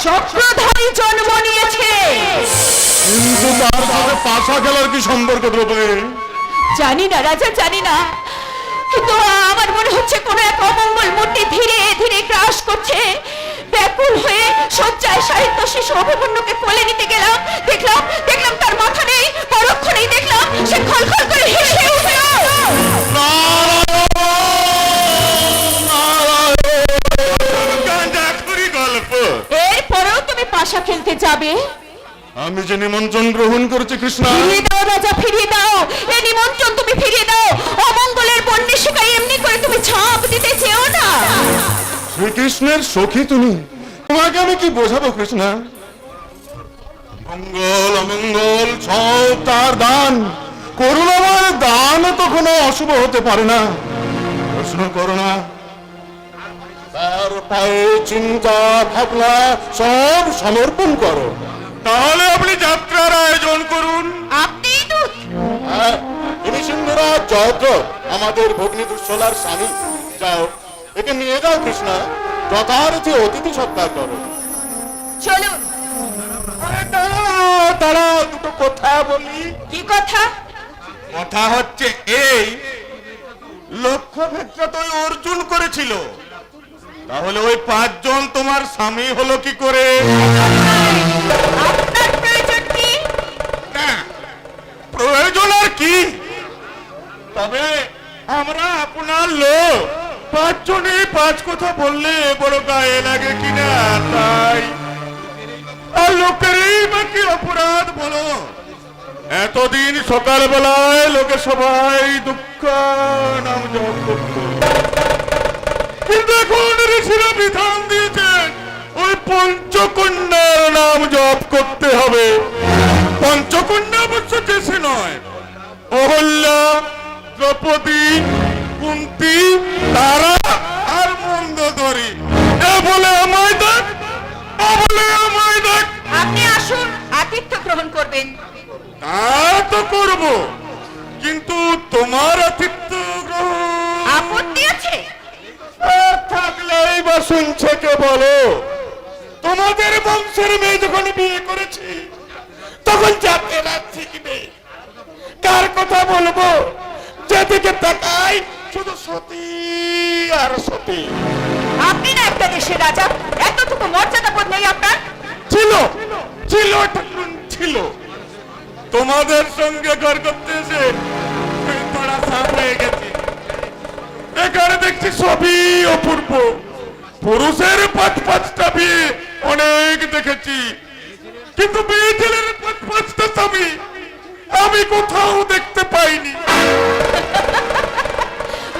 চক্রধারী জন্ম নিয়েছে। কিন্তু তার সাথে পাশা খেলার কি সম্পর্ক দ্রৌপদী? জানি না রাজা, জানি না, কিন্তু আমার মনে হচ্ছে কোনো এক অমঙ্গল মূর্তি ধীরে ধীরে গ্রাস করছে। ব্যাকুল হয়ে শয্যায় সাহিত্য শিশু অভিমন্যুকে কোলে নিতে গেলাম, দেখলাম তার মাথা নেই। পরক্ষণেই দেখলাম সে খলখল করে হেসে উঠল। গাঁজাখুরি গল্প। এরপরেও তুমি পাশা খেলতে যাবে? আমি যে নিমন্ত্রণ গ্রহণ করেছি কৃষ্ণ, ফিরিয়ে দাও রাজা, ফিরিয়ে দাও। এই নিমন্ত্রণ তুমি ফিরিয়ে দাও। অমঙ্গলের বন্যে শিকায় এমনি করে তুমি ঝাঁপ দিতে চেও না। শ্রীকৃষ্ণের সখী তুমি, তোমাকে আমি কি বোঝাবো কৃষ্ণ? মঙ্গল অমঙ্গল সব তার দান। করুণাময় দান তো কোনো অশুভ হতে পারে না। প্রশ্ন করো না, তার পায়ে চিন্তা ভাবনা সব সমর্পণ করো। তাহলে আপনি যাত্রার আয়োজন করুন। আপনিই তো হ্যাঁ, তুমি সিন্ধুরাজ জয়দ্রথ, আমাদের ভগ্নী দুঃশলার স্বামী। যাও, একে নিয়ে যাও কৃষ্ণ, যথারীতি অতিথি সৎকার করো। চলুন। তারা দুটো কথা বলি। কি কথা? কথা হচ্ছে এই, লক্ষ্য ভেদটা তো ওই অর্জুন করেছিল, তাহলে ওই 5 জন তোমার স্বামী হলো কি করে? আপনার প্রয়োজন কি? না, প্রয়োজন আর কি, তবে আমরা আপনার লোক, পাঁচজনে পাঁচ কথা বললে বড় গায়ে লাগে কিনা তাই। আর লোকেরই বা কি অপরাধ বলো? এতদিন সকালবেলায় লোকে সবাই দুঃখ নাম জপ করত, কিন্তু এখন ঋষিরা বিধান দিয়েছেন ওই পঞ্চকন্যার নাম জপ করতে হবে। পঞ্চকন্যা অবশ্য দেশে নয়, অহল্যা, দ্রৌপদী, কুন্তী, তারা আর মন্দোদরী। এ বলে আমায় দেখ, ও বলে আমায় দেখ। আপনি আসুন, আতিথ্য গ্রহণ করবেন। তা তো করব, কিন্তু তোমার আতিথ্য গ্রহণ আপত্তি আছে? থাকলেই বা শুনছে কে বলো? তোমাদের বংশের মেয়ে যখন বিয়ে করেছি তখন জাতের শিখবে। কার কথা বলবো? যেদিকে তাকাই শুধু সতী আর সতী। আপনি না একটা দেশের রাজা, এতটুকু মর্যাদা বোধ নেই আপনার? ছিল ছিল ঠাকুরুন, ছিল। তোমাদের সঙ্গে ঘর করতে এসে তোরা সাপ হয়ে গেছে। এখানে দেখছি সবই অপূর্ব। পুরুষের পাঁচটা বিয়ে অনেক দেখেছি, কিন্তু মেয়ে ছেলের পাঁচটা স্বামী আমি কোথাও দেখতে পাইনি।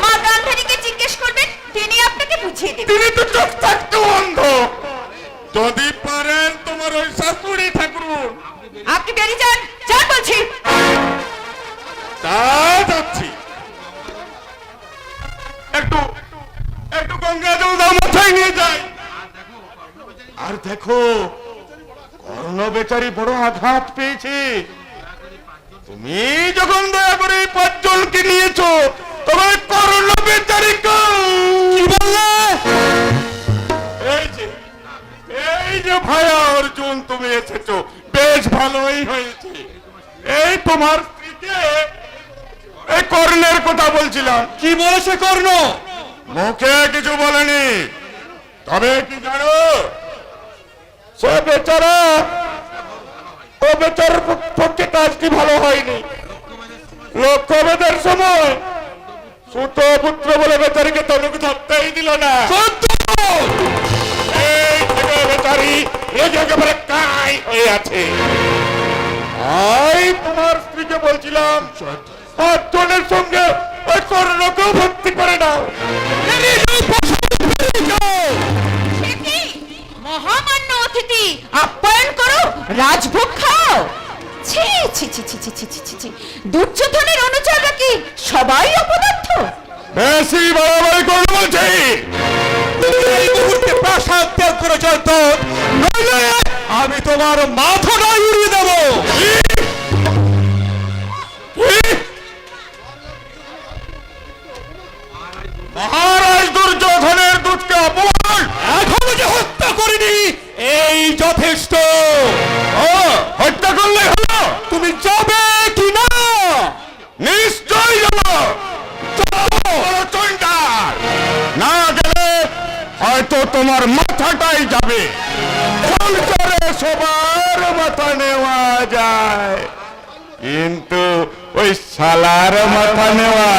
মা গান্ধারীকে জিজ্ঞেস করবেন, তিনি আপনাকে বুঝিয়ে দেবেন। তিনি তো চোখ থাকতে অন্ধ। যদি পারেন তোমার ওই শাশুড়ি ঠাকুরুন। আপনি বেরিয়ে যান, যান বলছি। তা যাচ্ছি। একটু একটু গঙ্গা জল দাও, মাথায় নিয়ে যাই। আর দেখো, কর্ণ বেচারি বড় আঘাত পেয়েছে। তুমি যখন দয়া করে এই পাঁচজনকে নিয়েছো, তবে কর্ণ বেচারি কি বললে? এই যে ভাইয়া অর্জুন, তুমি এসেছো, বেশ ভালোই হয়েছে। এই তোমার স্ত্রীকে এই কর্ণের কথা বলছিলাম। কি বলেছে কর্ণ? মুখে কিছু বলেনি, তবে কি জানো, সে বেচারা, ও বেচারার পক্ষে কাজটি ভালো হয়নি। লক্ষ্যভেদের সময় সুত পুত্র বলে বেচারিকে তনুকে ধরতেই দিল না। এই থেকে বেচারি একেবারে কাই হয়ে আছে। তোমার স্ত্রীকে বলছিলাম পাঁচজনের সঙ্গে ওই কর্ণকেও ভর্তি করে নাও। মহামান্য অতিথি আপ্যায়ন করো, রাজভোগ খাও। ছি ছি ছি ছি ছি ছি ছি ছি ছি। দুর্যোধনের অনুচররা কি সবাই অপদার্থ? বেশি বাড়াবাড়ি করে বলছি। এই মুহূর্তে প্রাসাদ ত্যাগ করে জয়দ্রথ, নইলে আমি তোমার মাথাটা উড়িয়ে দেবো। মহারাজ দুর্যোধনের দুধকে অপমান! এখনো যে হত্যা করিনি এই যথেষ্ট। ও, হত্যা করলে হলো? তুমি যাবে কি না? নিশ্চয় যাবো। চন্ডাল, না গেলে হয়তো তোমার মাথাটাই যাবে। ফোন করে সবার মাথা নেওয়া যায়, কিন্তু ওই শালার মাথা নেওয়া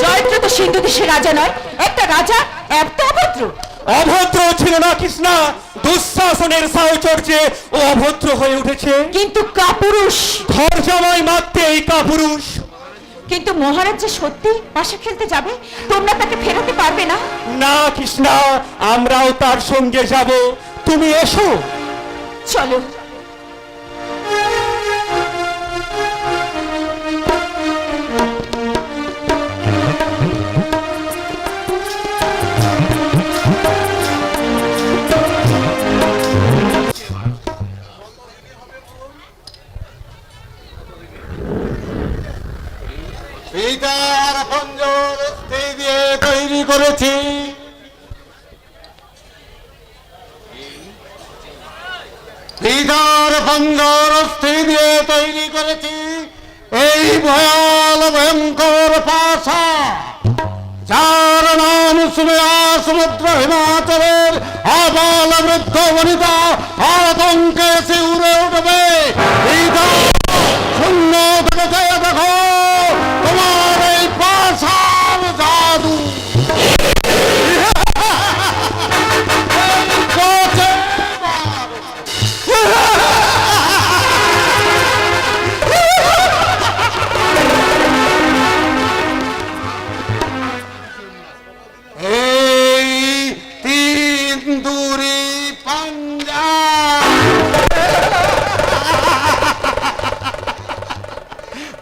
জয়দ্রথ সিন্ধু দেশের রাজা নয়, একটা রাজা এত অভদ্র। অভদ্র ছিল না কৃষ্ণা, দুঃশাসনের সাহচর্যে ও অভদ্র হয়ে উঠেছে। কিন্তু কাপুরুষ। ঘর জামাই মারতে এই কাপুরুষ। কিন্তু মহারাজ যে সত্যি পাশে খেলতে যাবে, তোমরা তাকে ফেরাতে পারবে না। না কৃষ্ণা, আমরাও তার সঙ্গে যাব, তুমি এসো। চলো। সীতার পঞ্জর অস্থি দিয়ে তৈরি করেছি, সীতার পঞ্জর অস্থি দিয়ে তৈরি করেছি এই ভয়াল ভয়ঙ্কর পাশা, যার নাম শুনে সমুদ্র হিমাচলের আবাল বৃদ্ধ বনিতা আতঙ্কে শিউরে উঠবে।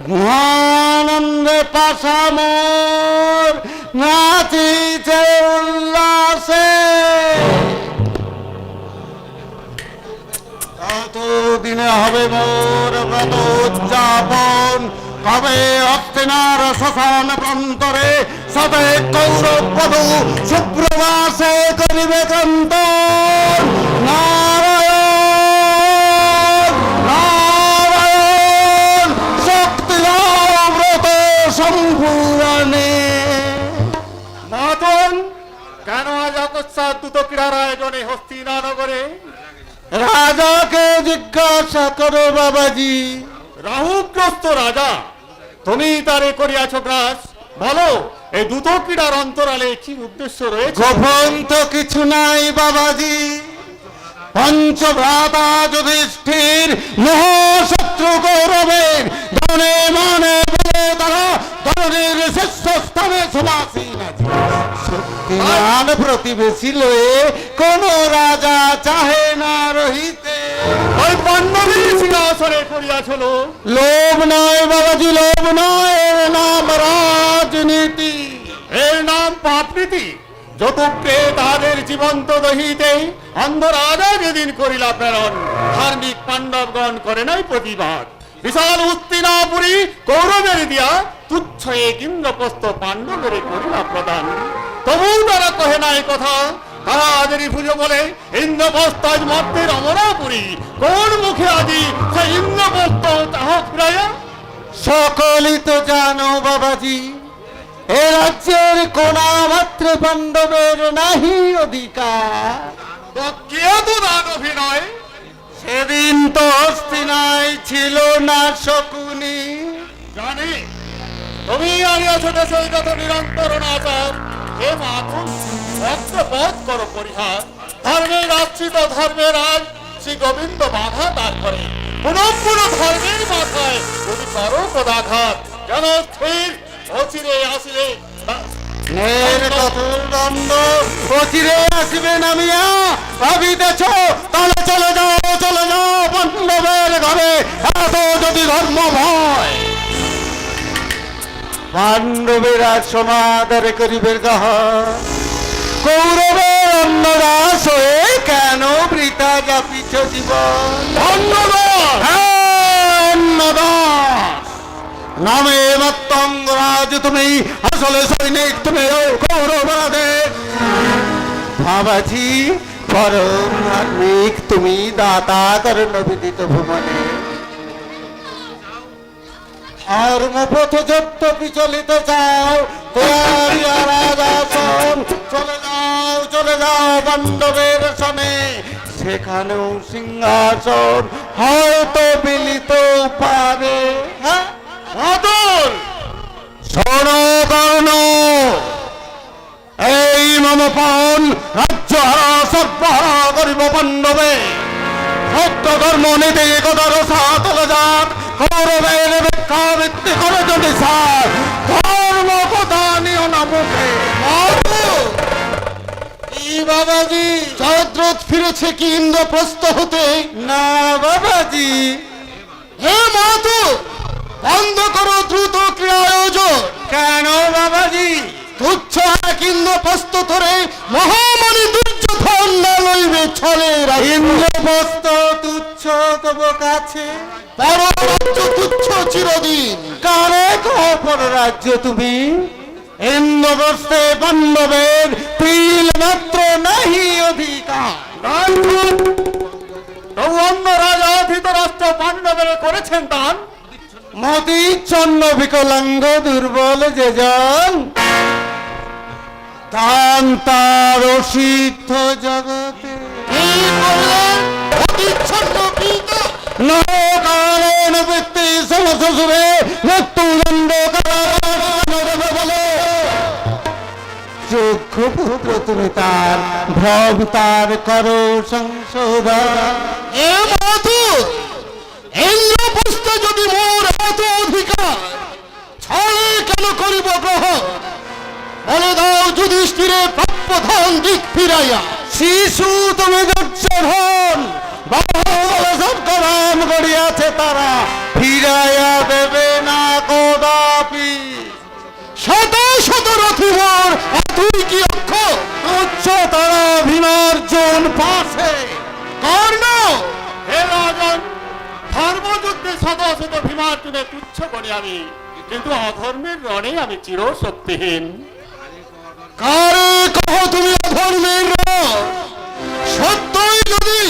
মহানন্দে পাশামোর নাচিছে উল্লাসে। কতদিনে হবে মোর ব্রত উদযাপন, কবে অস্তিনার শ্মশান প্রান্তরে সবে কৌরব বধূ সুপ্রবাসে করিবে ক্রন্দন। নারায়ণ নারায়ণ শক্তি ব্রত সম্পূরণে। মাতন, কেন আজ অকস্মাৎ দ্রুত ক্রীড়ার আয়োজনে হস্তিনানগরে? রাজাকে জিজ্ঞাসা করো বাবাজি। রাহুগ্রস্ত রাজা, তুমি তারে করিয়াছ গ্রাস। বলো, এই দ্রুত ক্রীড়ার অন্তরালে কি উদ্দেশ্য রয়েছে? গোপন তো কিছু নাই বাবাজি। পঞ্চভ্রাতা যুধিষ্ঠির মহাশত্রু কৌরবের ধনে মানে বলে তারা ধরনের শীর্ষস্থানে সমাসীন আছে। শক্তিমান প্রতিবেশী লয়ে কোন রাজা চাহে না রহিতে। ওই পাণ্ডবের সিংহাসনে করিয়াছিল। লোভ নয় বাবাজি, লোভ নয়, এর নাম রাজনীতি। এর নাম পাপনীতি। যতুকে তাদের জীবন্ত দহিতে অন্ধ রাজা যেদিন করিলা প্রেরণ, ধার্মিক পাণ্ডবগণ করে নাই প্রতিবাদ। বিশাল হস্তিনাপুরী কৌরবের দিয়া তুচ্ছ এক ইন্দ্রপ্রস্থ পাণ্ডবের করিলা প্রদান। তবু তারা কহে নাই কথা, তাহাদেরই পুজো বলে ইন্দ্রপ্রস্থ আজ মর্তের অমরাপুরী। কোন মুখে আজি সে ইন্দ্রপ্রস্থ তাহা ফিরাইয়া? সকলই তো জানো বাবাজি, এ রাজ্যের কোনা মাত্র পাণ্ডবের নাহি অধিকার। তো কে তো দান অভিনয়? সেদিন তো হস্তিনায় ছিল না শকুনি। জানি তুমি আনিয়াছ দেশে যত নিরন্তর নাচার। হে মাথুন, ভক্তপথ করো পরিহার। ধর্মের আশ্রিত ধর্মের রাজ শ্রী গোবিন্দ বাধা তার করে। পুনঃ পুনঃ ধর্মের মাথায় যদি করো পদাঘাত, যেন স্থির অচিরে আসিলে নের কঠোর দণ্ড অচিরে আসিবে নামিয়া। ভাবিতেছ তাহলে চলে যাও পাণ্ডবের ঘরে, এত যদি ধর্ম ভয়। পাণ্ডবেরা সমাদর করিবে গাহ, কৌরবের অন্নদাস হয়ে কেন বৃথা যাপিছ জীবন। ধন্যবাদ। অন্নদাস নামে মত্তঙ্গরাজ তুমি, আসলে সৈনিক তুমি কৌরবরাজের। বাবাজি পরম ধার্মিক তুমি, দাতা কর্ণ বিদিত ভুবনে। ধর্মপথ যত বিচলিত চাও রাজাসন, চলে যাও পাণ্ডবের সনে। সেখানেও সিংহাসন হয়তো বিলিত পারে। হ্যাঁ মাতন, শোনো কর্ণ, এই মম পান রাজ্য হারা সর্বহারা করিব পাণ্ডবে। সত্য ধর্ম নীতি কদার সাতলে যাক, কৌরবের ভিক্ষা বৃত্তি করে যদি সার। ধর্ম কথা নিও না মুখে। কি বাবাজি, জয়দ্রথ ফিরেছে কি ইন্দ্রপ্রস্থ হতে? না বাবাজি। হে মাতু, বন্ধ করো দ্রুত ক্রিয়া আয়োজন। কেন বাবাজি? তুচ্ছ এক ইন্দ্রপ্রস্থ ধরে মহামণি দুর্যোধন না লইবে ছলে। ইন্দ্রপ্রস্থ তুচ্ছ তব কাছে, পররাজ্য তুচ্ছ চিরদিন। কারে কপর রাজ্য তুমি? ইন্দ্রপ্রস্থে পাণ্ডবের তিল মাত্র নাহি অধিকার। অন্য রাজা ধৃতরাষ্ট্র পাণ্ডবের করেছেন দান। মতিচ্ছন্ন বিকলাঙ্গ দুর্বল যে জন, দান তার সিদ্ধ জগতে। নকালীন ব্যক্তি সমসুরে মৃত্যুদণ্ড বলে। যোগ্য পুত্র তুমি তার, ভব তার করো সংশোধন। এ মাধু, ইন্দ্রপ্রস্থ যদি মোর এত অধিকার, ছলে কেন করিব গ্রহণ? বলে দাও যুধিষ্ঠিরের প্রাপ্য ধন দিক ফিরাইয়া। শিশু তুমি দুর্যোধন, বাহু বলে সব করাম গড়িয়াছে তারা, ফিরাইয়া দেবে না রাজন পাশে কর্ণ হে রাজন, ধর্মযুদ্ধে শত শত ভীমার্জুনে তুচ্ছ করি আমি, কিন্তু অধর্মের রণে আমি চির শক্তিহীন। কারে কহ তুমি অধর্মের সত্যই যদি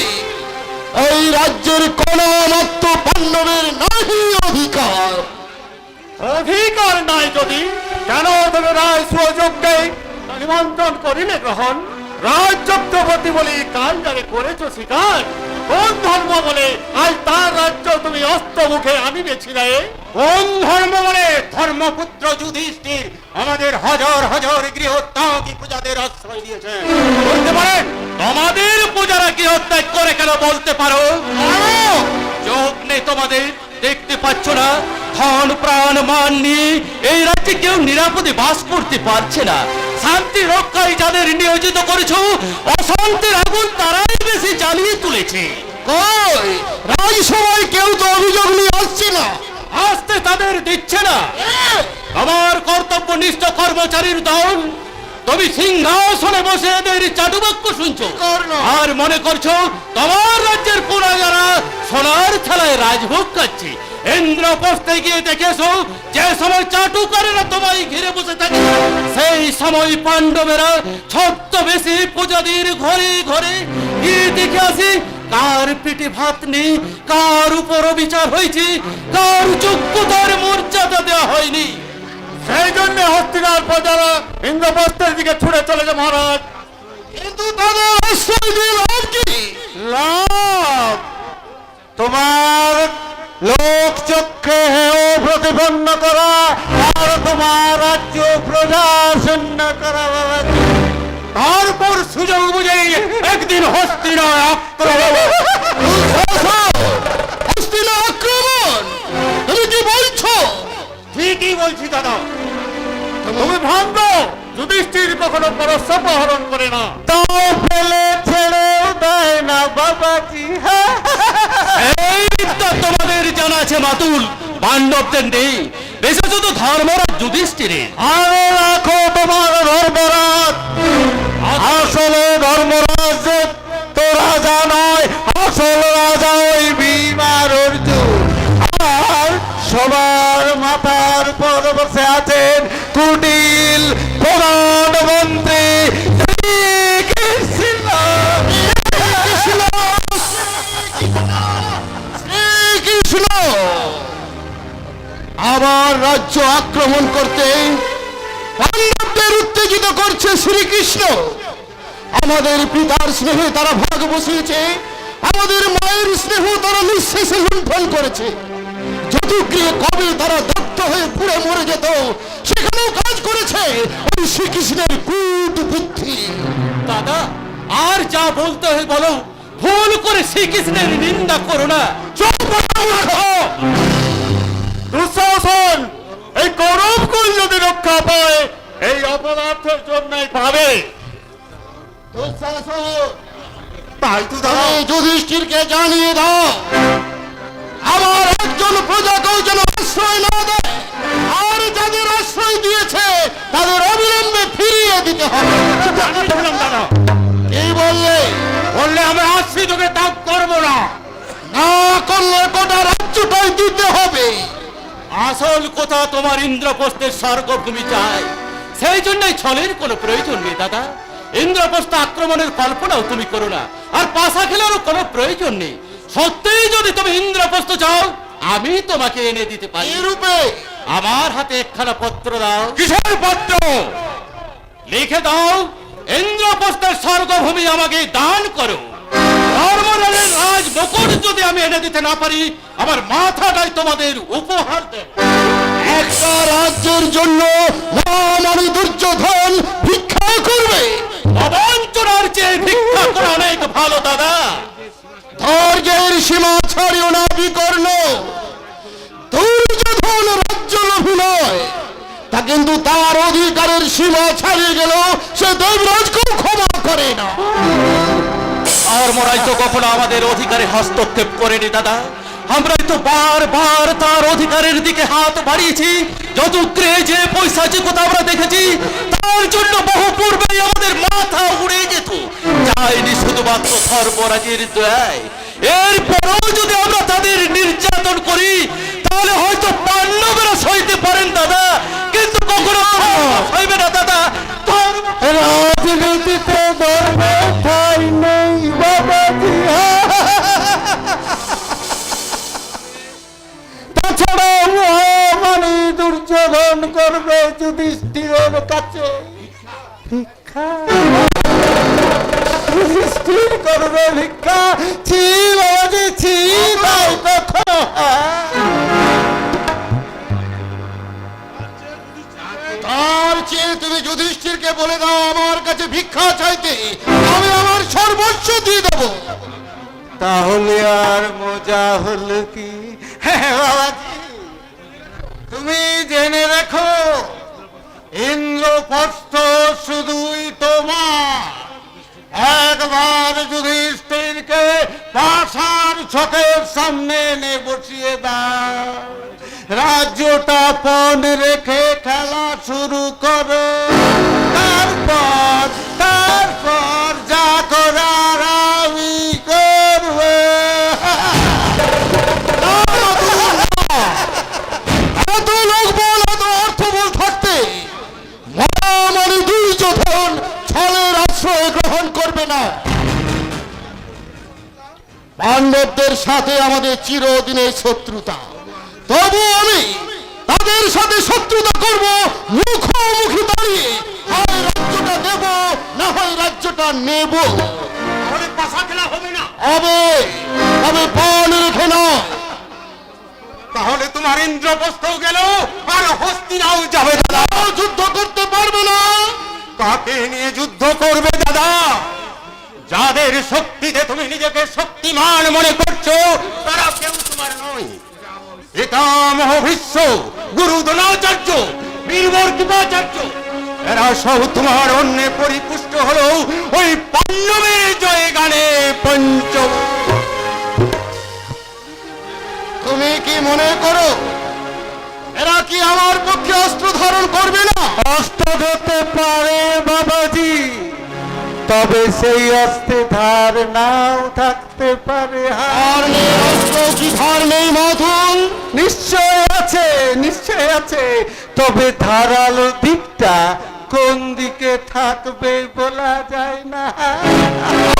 এই রাজ্যের কোন মাত্র পাণ্ডবের নাহি অধিকার। অধিকার নাই যদি কেন তুমি রায় সুযোগকে নিমন্ত্রণ করিলে গ্রহণ? রাজ্যপ্রতি বলে কাল যারে করেছ শিকার, কোন ধর্ম বলে আজ তার রাজ্য তুমি অস্ত মুখে আনিবেছিলে? কোন ধর্ম বলে ধর্মপুত্র যুধিষ্ঠির আমাদের হাজার হাজার গৃহত্যাগী প্রজাদের আশ্রয় দিয়েছে? বলতে পারেন তোমাদের প্রজারা গৃহত্যাগ করে কেন বলতে পারো? চোখ নেই তোমাদের, দেখতে পাচ্ছ না ধন প্রাণ মান নিয়ে এই রাজ্যে কেউ নিরাপদে বাস করতে পারছে না। শান্তি রক্ষায় যাদের নিয়োজিত করেছ, অশান্তির আগুন তারাই বেশি জ্বালিয়ে তুলেছে। কই রাজসভায় কেউ তো অভিযোগ নিয়ে আসছে না। আসতে তাদের দিচ্ছে না। আমার কর্তব্যনিষ্ঠ কর্মচারীর দল, তুমি সিংহাসনে বসে এদের চাটুবাক্য শুনছো আর মনে করছো তোমার রাজ্যের প্রজারা সোনার থালায় রাজভোগ খাচ্ছে। ইন্দ্রপ্রস্থে গিয়ে দেখেছো যে সময় চাটুকারেরা তোমায় ঘিরে বসে থাকে, সেই সময় পাণ্ডবেরা ছদ্মবেশী প্রজাদের ঘরে ঘরে গিয়ে দেখে আসি কার পেটে ভাত নেই, কার উপর বিচার হয়েছে, কার যোগ্যতার মর্যাদা দেওয়া হয়নি। সেই জন্য হস্তিনার প্রজারা ইন্দ্রপ্রস্থের দিকে ছুটে চলেছে মহারাজ। কিন্তু তাদের আশ্রয় দিয়ে লাভ কি? লাভ তোমার লোক চক্ষে হেয় প্রতিপন্ন করা আর তোমার রাজ্য প্রজা শূন্য করা। তারপর সুযোগ বুঝেই একদিন হস্তিনায় আক্রমণ। হস্তিনা আক্রমণ? তুমি কি বলছো? ঠিকই বলছি দাদা। তুমি ভাঙ্গ যুধিষ্ঠির কখনো পরশ অপহরণ করে না, তাও ফেলে ছেড়েও দেয় না বাবাজি। এই তো তোমাদের জানা আছে মাতুল, পাণ্ডবদের নেই, বেশি শুধু ধর্মরাজ যুধিষ্ঠিরের। আরে রাখো তোমার ধর্মরাজ, আসলে ধর্মরাজ তো রাজা নয়, আসল রাজা ওই ভীম আর অর্জুন। আর সবার মাথার উপর বসে আছেন কুটিল প্রধানমন্ত্রী শ্রীকৃষ্ণ। শ্রীকৃষ্ণ আবার রাজ্য আক্রমণ করতে পাণ্ডবদের উত্তেজিত করছে শ্রীকৃষ্ণ। আমাদের পিতার স্নেহে তারা ভাগ বসিয়েছে, আমাদের মায়ের স্নেহ তারা নিঃশেষে লুণ্ঠন করেছে। যদুগৃহে কবে তারা দগ্ধ হয়ে পুড়ে মরে যেত, সেখানেও কাজ করেছে ওই শ্রীকৃষ্ণের কূট বুদ্ধি। দাদা আর যা বলতে হয় বলো, ভুল করে শ্রীকৃষ্ণের নিন্দা করো না। চুপ রাখো। দুঃশাসন এই কৌরব কুল যদি রক্ষা পায়, এই অপরাধের জন্যই পাবে। তাই তো দাদা যুধিষ্ঠিরকে জানিয়ে দাও, আমার একজন প্রজাকেও যেন আশ্রয় না দেয়, আর যাদের আশ্রয় দিয়েছে তাদের অবিলম্বে ফিরিয়ে দিতে হবে। দাদা এই বললে বললে আমি আসছি, তোকে তাপ করবো না। না করলে গোটা রাজ্যটাই দিতে হবে। আসল কথা তোমার ইন্দ্রপ্রস্থের স্বর্গভূমি চাই, সেই জন্যই ছলের কোনো প্রয়োজন নেই দাদা। ইন্দ্রপ্রস্থ আক্রমণের কল্পনাও তুমি করো না, আর পাশা খেলারও কোনো প্রয়োজন নেই। সত্যিই যদি তুমি ইন্দ্রপ্রস্থ চাও, আমি তোমাকে এনে দিতে পারি। এই রূপে আমার হাতে একখানা পত্র দাও। কিসের পত্র? লিখে দাও ইন্দ্রপ্রস্থের স্বর্গভূমি আমাকে দান করো। ধর্মরাজের রাজ মুকুট যদি আমি এনে দিতে না পারি, আমার মাথাটাই তোমাদের উপহার দেব। একটা রাজ্যের জন্য নাম আমি দুর্যোধন ভিক্ষা করবে। অবঞ্চনার চেয়ে ভিক্ষা করা অনেক ভালো দাদা। ধৈর্যের সীমা ছাড়িও না বিকর্ণ। দুর্যোধন রাজ্য লোভী নয়, তা কিন্তু তার অধিকারের সীমা ছাড়িয়ে গেল সে দেবরাজকেও ক্ষমা করে না। ধর্মরাজ তো কখনো আমাদের অধিকারে হস্তক্ষেপ করেনি দাদা। আমরাই তো বারবার তার অধিকারের দিকে হাত বাড়িয়েছি। যদুগৃহে যে পয়সাচিকতা আমরা দেখেছি, যার জন্য বহু পূর্বেই আমাদের মাথা উড়ে যেত, যায়নি শুধুমাত্র ধর্মরাজের দয়ায়। এরপরও যদি আমরা তাদের নির্যাতন করি তাহলে হয়তো পাণ্ডবেরা সইতে পারেন দাদা, কিন্তু কখনো সইবে না দাদা। রাজনীতিতে ধর্মের ঠাঁই নেই বাবাজি। তাছাড়াও মহামানী দুর্যোধন করবে যুধিষ্ঠিরের কাছে ভিক্ষা। যুধিষ্ঠির করবে ভিক্ষা। ছি বাবাজি ছি, তাই কখনো তার চেয়ে তুমি যুধিষ্ঠিরকে বলে দাও আমার কাছে ভিক্ষা চাইতে, আমি আমার সর্বস্ব দিয়ে দেবো। তাহলে আর মজা হলো কি? হ্যাঁ বাবাজি, তুমি জেনে রেখো ইন্দ্রপ্রস্থ শুধুই তোমার। একবার যুধিষ্ঠিরকে পাশার চোখের সামনে এনে বসিয়ে দাও, রাজ্যটা পণ রেখে খেলা শুরু করো। তারপর যা করার আমি করবো। এত লোকবল এত অর্থবল থাকতে মহামারী দুর্যোধন ছলের আশ্রয় গ্রহণ করবে না। পাণ্ডবদের সাথে আমাদের চিরদিনের শত্রুতা, তবু আমি তাদের সাথে শত্রুতা করব মুখোমুখি দাঁড়িয়ে। হয় রাজ্যটা দেব, না হয় রাজ্যটা নেব। তাহলে পাশা খেলা হবে না? হবে, তবে পণ রেখে নাও। তাহলে তোমার ইন্দ্রপ্রস্থও গেল আর হস্তিনাও যাবে দাদা। যুদ্ধ করতে পারবে না। কাকে নিয়ে যুদ্ধ করবে দাদা? যাদের শক্তিতে তুমি নিজেকে শক্তিমান মনে করছো তারা কেউ তোমার নয়। পিতামহ ভীষ্ম, গুরু দ্রোণাচার্য, বীরবর কৃপাচার্য, এরা সব তোমার অন্যে পরিপুষ্ট হলো ওই পাণ্ডবের জয় গানে পঞ্চম। তুমি কি মনে করো এরা কি আমার পক্ষে অস্ত্র ধারণ করবে না? অস্ত্র ধরতে পারে বাবাজি, তবে সেই অস্ত্রে ধার নাও থাকতে পারে। আর নেই অস্ত্র কি ধার নেই মধুল? নিশ্চয় আছে, নিশ্চয় আছে, তবে ধারালো দিকটা কোন দিকে থাকবে বলা যায় না।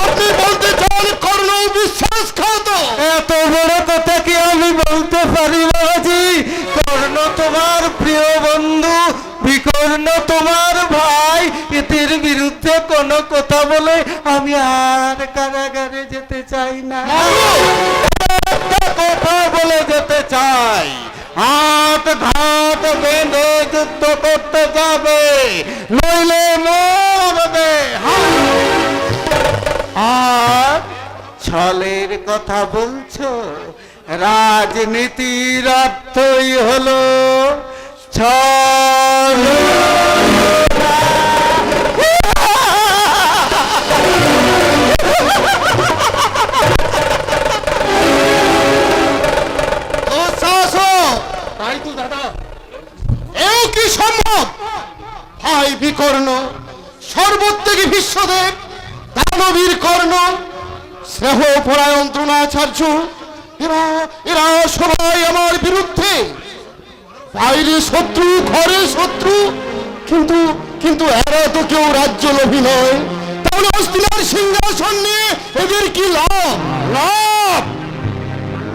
আপনি বলতে চান কর্ণ বিশ্বাসঘাত? এত বড় কথা কি আমি বলতে পারি বাবাজি? কর্ণ তোমার প্রিয় বন্ধু, বিকর্ণ তোমার ভাই, এদের বিরুদ্ধে কোনো কথা বলে আমি আর কারাগারে যেতে চাই না। একটা কথা বলে যেতে চাই, হাত ঘাট বেঁধে যুদ্ধ করতে যাবে, নইলে মরবে। আর ছলের কথা বলছো? রাজনীতির অর্থই হলো ছল। তাই তো দাদা, এও কি সম্ভব? ভাই বিকর্ণ, সর্বত্যাগী বিশ্বদেব, দানবীর কর্ণ, স্নেহ পরায়ণ দ্রোণাচার্য, এরা সবাই আমার বিরুদ্ধে। বাইরে শত্রু, ঘরে শত্রু, কিন্তু এরা তো কেউ রাজ্য লোভী নয়। তাহলে হস্তিনার সিংহাসন নিয়ে এদের কি লাভ? লাভ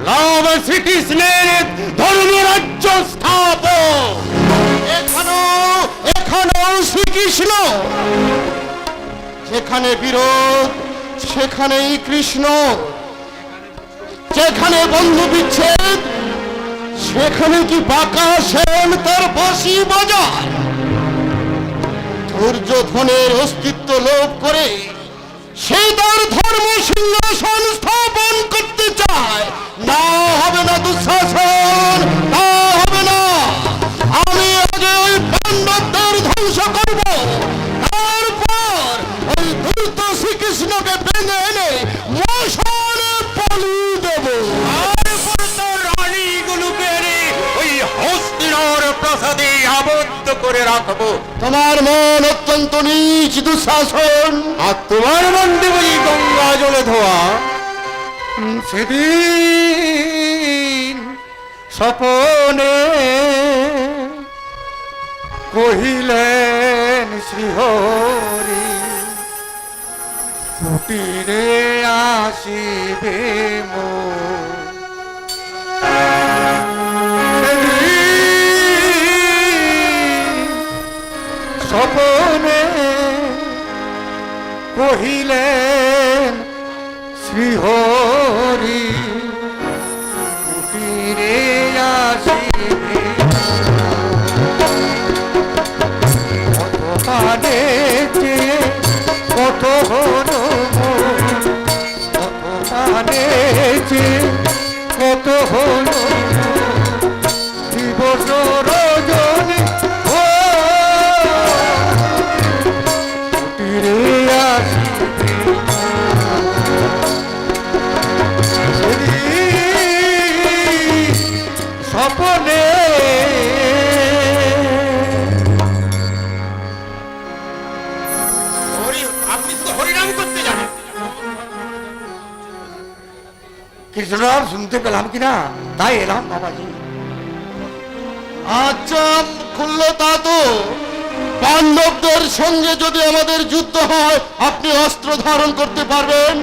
লাভ শ্রীকৃষ্ণের ধর্মরাজ্য স্থাপন। এখানেও শ্রীকৃষ্ণ, যেখানে বিরোধ সেখানেই কৃষ্ণ, যেখানে বন্ধু বিচ্ছেদ সেখানে কি বাঁকা সেন তার বাঁশি বাজায়? দুর্যোধনের অস্তিত্ব লোভ করে সে তার ধর্ম সিংহাসন স্থাপন করতে চায়। না, হবে না দুঃশাসন, না হবে না। আমি আগে ওই পাণ্ডবদের ধ্বংস করব, তারপর ওই ধূর্ত শ্রীকৃষ্ণকে ভেঙে এনে মশালে পালিয়ে দেব। তারপর তো রানীগুলোকে ওই হস্তিনার প্রাসাদে আবদ্ধ স্তব্ধ করে রাখবো। তোমার মন অত্যন্ত নীচ দুঃশাসন, আর তোমার মন দেবই গঙ্গা জলে ধোয়া। সেদিন স্বপনে কহিলেন শ্রীহরি কুটিরে আসিবে মোর। স্বপনে কহিলেন শ্রীহরি কুটিরে আসিবে কত পানেছে কত হলো কত পানেছে কত হলো দিবস রজনী ও কুটিরে আসিবে স্বপনে আপনি তো হরিনাম করতে জানেন। কৃষ্ণরাম শুনতে পেলাম কিনা তাই এলাম বাবাজি। আচ্ছা খুললো তা তো, পাণ্ডবদের সঙ্গে যদি আমাদের যুদ্ধ হয় আপনি অস্ত্র ধারণ করতে পারবেন?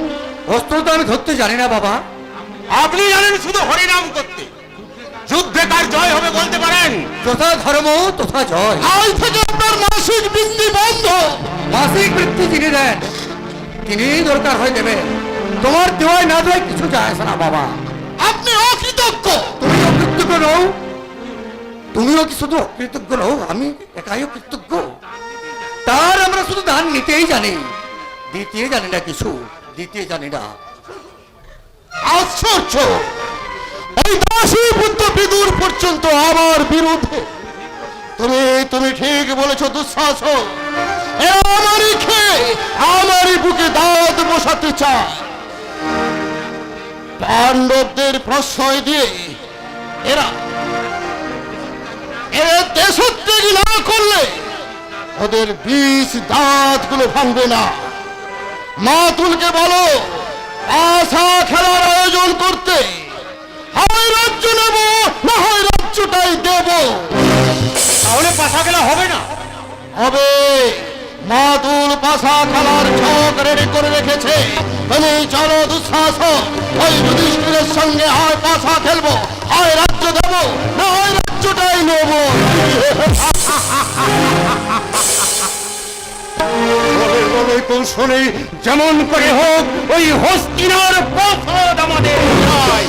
অস্ত্র তো আমি ধরতে জানি না বাবা। আপনি জানেন শুধু হরিনাম করতে। যুদ্ধে কার জয় হবে বলতে পারেন? যথা ধর্ম তথা জয়। আজ থেকে আপনার মাসিক বৃত্তি বন্ধ। মাসিক বৃত্তি যিনি দেন তিনি দরকার হয়ে দেবে, তোমার দেওয়ায় না দেওয়ায় কিছু যায় আসে না বাবা। আপনি অকৃতজ্ঞ। তুমি অকৃতজ্ঞ নও, তুমিও কি শুধু অকৃতজ্ঞ নও, আমি একাই অকৃতজ্ঞ। তার আমরা শুধু দান নিতেই জানি, দিতে জানি না, কিছু দিতে জানি না। আশ্চর্য, ওই দাসী পুত্র বিদুর পর্যন্ত আমার বিরুদ্ধে। তুমি ঠিক বলেছো দুঃশাসন, এরা আমারই খেয়ে আমারই বুকে দাঁত বসাতে চায়। পাণ্ডবদের প্রশ্রয় দিয়ে এরা দেশত্যাগী না করলে ওদের বিষ দাঁতগুলো ভাঙবে না। মাতুলকে বলো আশা খেলার আয়োজন করতে, হয় রাজ্য নেব না হয় রাজ্যটাই দেব। তাহলে পাশা খেলা হবে না? হবে। মাতুল পাশা খেলার ছক রেডি করে রেখেছে। তুমি চলো দুঃশাসন, ওই যুধিষ্ঠিরের সঙ্গে হয় পাশা খেলবো, হয় রাজ্য দেব না হয় রাজ্যটাই নেব। বলে কৌশলে যেমন করে হোক ওই হস্তিনার প্রসাদ আমাদের চাই।